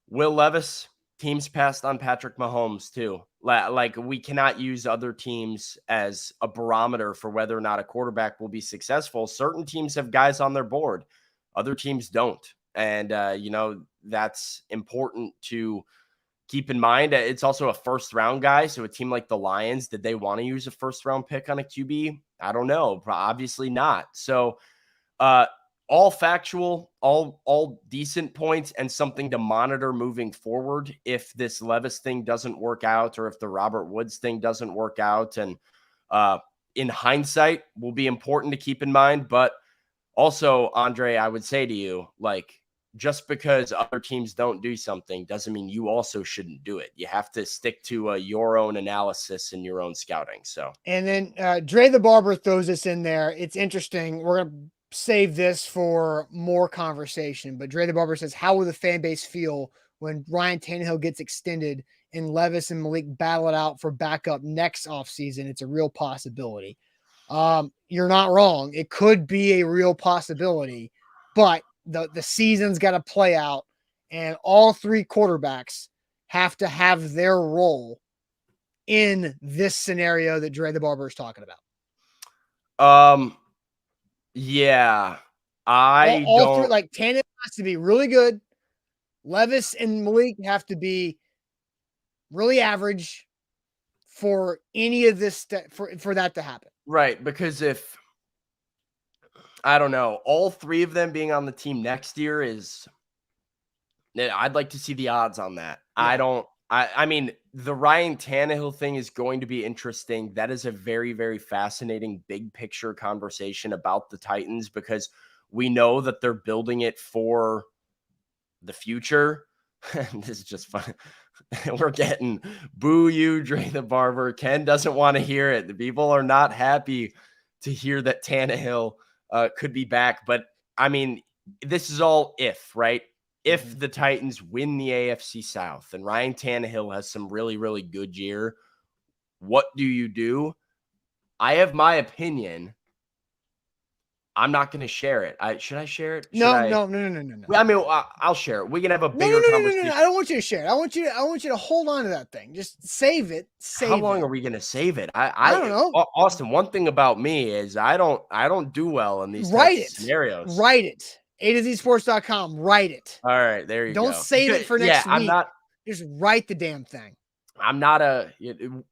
Will Levis. Teams passed on Patrick Mahomes too. Like we cannot use other teams as a barometer for whether or not a quarterback will be successful. Certain teams have guys on their board, other teams don't, and that's important to keep in mind. It's also a first round guy, so a team like the Lions, did they want to use a first round pick on a QB? I don't know. Obviously not. So all factual, all decent points, and something to monitor moving forward if this Levis thing doesn't work out, or if the Robert Woods thing doesn't work out. And in hindsight will be important to keep in mind. But also, Andre, I would say to you, like, just because other teams don't do something doesn't mean you also shouldn't do it. You have to stick to your own analysis and your own scouting. So, and then Dre the Barber throws this in there. It's interesting. We're going to save this for more conversation, but Dre the Barber says, how will the fan base feel when Ryan Tannehill gets extended and Levis and Malik battle it out for backup next offseason? It's a real possibility. You're not wrong. It could be a real possibility, but the season's got to play out, and all three quarterbacks have to have their role in this scenario that Dre the Barber is talking about. Yeah, I all don't three, like Tannehill has to be really good. Levis and Malik have to be really average for any of this for that to happen. Right, because if I don't know, all three of them being on the team next year I'd like to see the odds on that. Yeah. I mean, the Ryan Tannehill thing is going to be interesting. That is a very, very fascinating big picture conversation about the Titans, because we know that they're building it for the future. This is just fun. We're getting boo you, Dre the Barber. Ken doesn't want to hear it. The people are not happy to hear that Tannehill could be back. But I mean, this is all if, right? If the Titans win the AFC South and Ryan Tannehill has some really, really good year, what do you do? I have my opinion. I'm not going to share it. Should I share it? No. I mean, I'll share it. We can have a bigger conversation. No. I don't want you to share it. I want you to hold on to that thing. Just save it. How long are we going to save it? I don't know. Austin, one thing about me is I don't do well in these types of scenarios. Write it. A2Zsports.com. Write it. All right, there you go. Don't save it for next week. I'm not. Just write the damn thing. I'm not a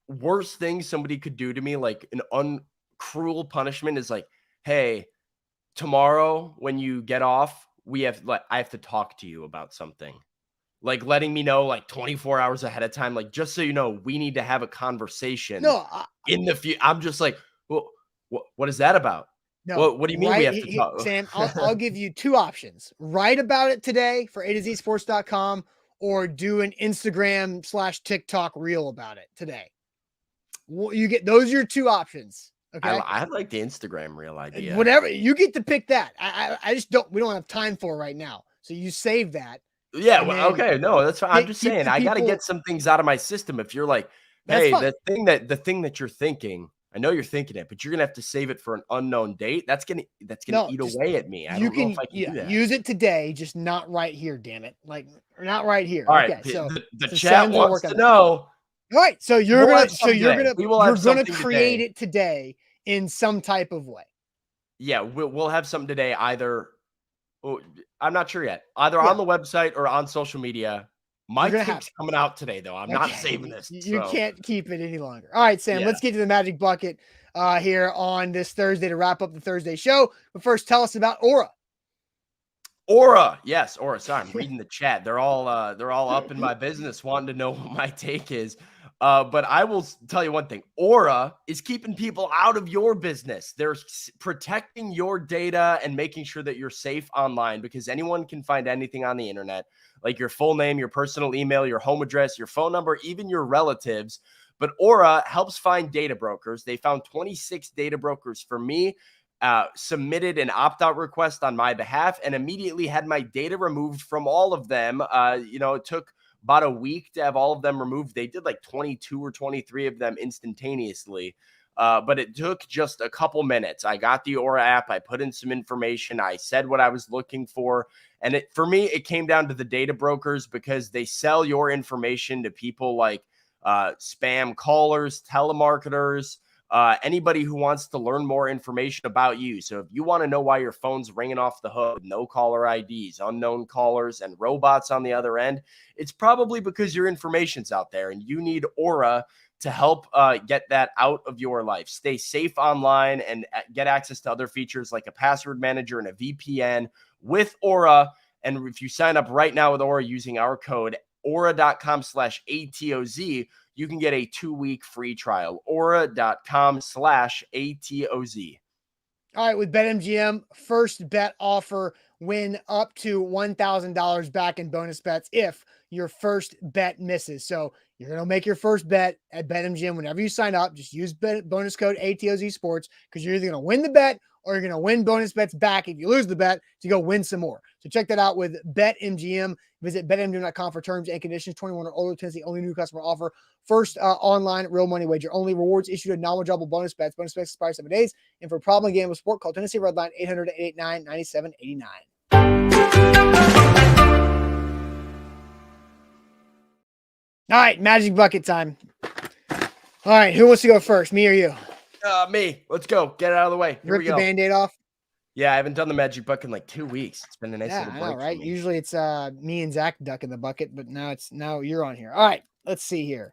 worst thing somebody could do to me, like an cruel punishment, is like, hey, tomorrow when you get off, I have to talk to you about something. Like letting me know like 24 hours ahead of time, like just so you know, we need to have a conversation. In the future. I'm just like, well, what is that about? No, what do you mean we have to talk? Sam, I'll give you two options. Write about it today for A2Zsports.com, or do an Instagram/TikTok reel about it today. You get those are your two options. Okay. I like the Instagram reel idea. Whatever, you get to pick that. I just we don't have time for it right now. So you save that. Yeah. Well, okay. No, that's fine. I'm just saying I got to get some things out of my system. If you're like, hey, the thing that you're thinking, I know you're thinking it, but you're gonna have to save it for an unknown date. That's gonna eat away at me. I don't know if I can do that. Use it today, just not right here. Damn it! Like not right here. All right. Okay, so the chat wants to know. All right, so you're gonna create it today in some type of way. Yeah, we'll have something today. Either I'm not sure yet. Either on the website or on social media. My pick's coming out today, though. I'm not saving this. You can't keep it any longer. All right, Sam, let's get to the Magic Bucket here on this Thursday to wrap up the Thursday show. But first, tell us about Aura. Aura. Yes, Aura. Sorry, I'm reading the chat. They're all up in my business wanting to know what my take is. But I will tell you one thing. Aura is keeping people out of your business. They're protecting your data and making sure that you're safe online, because anyone can find anything on the internet, like your full name, your personal email, your home address, your phone number, even your relatives. But Aura helps find data brokers. They found 26 data brokers for me, submitted an opt-out request on my behalf, and immediately had my data removed from all of them. It took about a week to have all of them removed. They did like 22 or 23 of them instantaneously. But it took just a couple minutes. I got the Aura app. I put in some information. I said what I was looking for. And for me, it came down to the data brokers, because they sell your information to people like spam callers, telemarketers, anybody who wants to learn more information about you. So if you want to know why your phone's ringing off the hook, no caller IDs, unknown callers, and robots on the other end, it's probably because your information's out there, and you need Aura to help get that out of your life. Stay safe online and get access to other features like a password manager and a VPN with Aura. And if you sign up right now with Aura using our code aura.com/ATOZ, you can get a 2-week free trial. Aura.com/ATOZ. All right, with BetMGM, first bet offer, win up to $1,000 back in bonus bets if your first bet misses. So you're going to make your first bet at BetMGM whenever you sign up. Just use bonus code ATOZ Sports because you're either going to win the bet or you're going to win bonus bets back if you lose the bet to go win some more. So check that out with BetMGM. Visit betmgm.com for terms and conditions. 21 or older, Tennessee only new customer offer. First online real money wager only. Rewards issued at non-withdrawable bonus bets. Bonus bets expire 7 days. And for a problem game with sport, call Tennessee Redline 800-889-9789. All right, magic bucket time. All right, who wants to go first, me or you? Me. Let's go. Get it out of the way. Here Rip we the go. Band-Aid off. Yeah, I haven't done the magic bucket in like 2 weeks. It's been a nice Yeah, little I break know, right? for me. Usually it's me and Zach ducking the bucket, but now you're on here. All right, let's see here.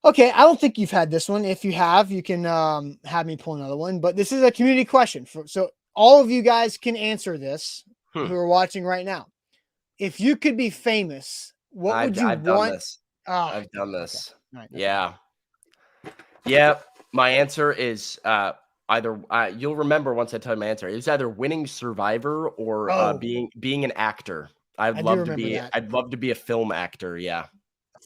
Okay, I don't think you've had this one. If you have, you can have me pull another one. But this is a community question, so all of you guys can answer this who are watching right now. If you could be famous, what would you I've want? done this. Oh, I've done this. okay. All right, Yeah. Yeah. My answer is either you'll remember once I tell you my answer. It's either winning Survivor or being an actor. I'd love to be a film actor. Yeah.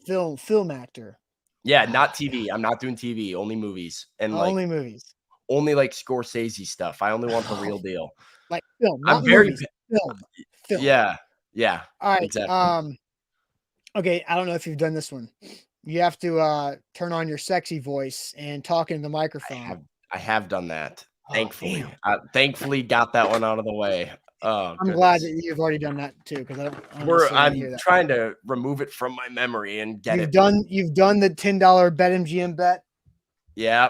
Film actor. Yeah, not TV. I'm not doing TV, only movies. And only movies. Only like Scorsese stuff. I only want the real deal. Like film, I'm not very movies. Film. Yeah. Yeah. All right. Exactly. Okay, I don't know if you've done this one. You have to turn on your sexy voice and talk into the microphone. I have done that. Oh, Thankfully. Thankfully got that one out of the way. Oh, I'm glad that you've already done that too, because I'm trying to remove it from my memory and get You've done the $10 BetMGM bet. Yeah.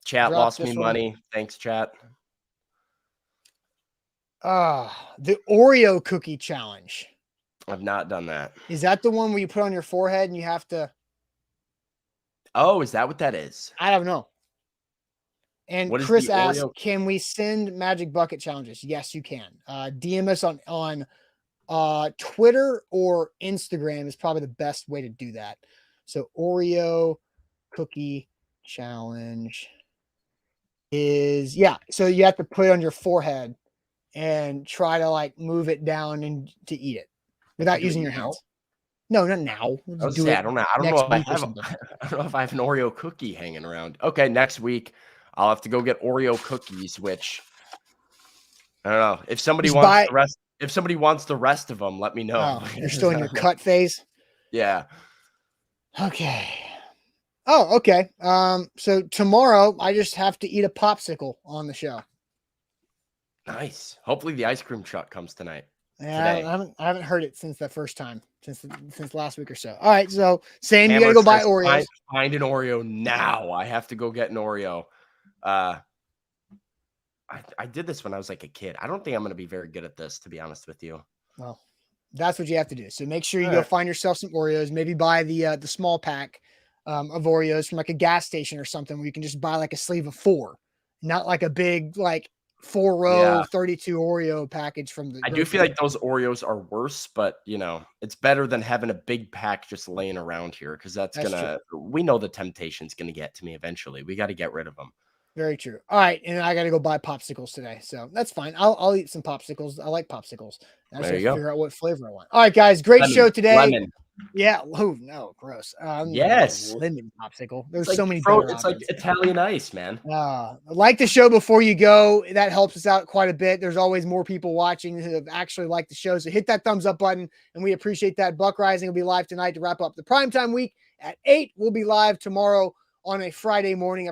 Chat lost me one. money. Thanks, chat. The Oreo cookie challenge. I've not done that. Is that the one where you put on your forehead and you have to? Oh, is that what that is? I don't know. And Chris asked, can we send magic bucket challenges? Yes, you can. DM us on Twitter or Instagram is probably the best way to do that. So Oreo cookie challenge is, so you have to put it on your forehead and try to like move it down and to eat it without using your hands. No, not now. I don't know if I have an Oreo cookie hanging around. Okay, next week I'll have to go get Oreo cookies, which I don't know. If somebody wants the rest of them, let me know. Oh, you're still in your cut phase? Yeah. Okay. Oh, okay. So tomorrow I just have to eat a popsicle on the show. Nice. Hopefully the ice cream truck comes tonight. Yeah, I haven't heard it since the first time, since last week or so. All right, so Sam, you gotta go buy Oreos. Find an Oreo now. I have to go get an Oreo. I did this when I was like a kid. I don't think I'm going to be very good at this, to be honest with you. Well, that's what you have to do. So make sure you go find yourself some Oreos. Maybe buy the small pack of Oreos from like a gas station or something where you can just buy like a sleeve of 4, not like a big like 4-row 32 Oreo package from the. I do feel like those Oreos are worse, but it's better than having a big pack just laying around here because we know the temptation's gonna get to me eventually. We got to get rid of them. Very true. All right, and I got to go buy popsicles today, so that's fine. I'll eat some popsicles. I like popsicles. I just have to figure out what flavor I want. All right, guys, great show today. Lemon. Yeah. Oh no, gross. Yes. Lemon popsicle. There's like so many. It's like Italian ice, man. Like the show before you go. That helps us out quite a bit. There's always more people watching who have actually liked the show. So hit that thumbs up button, and we appreciate that. Buck Rising will be live tonight to wrap up the primetime week at 8. We'll be live tomorrow on a Friday morning.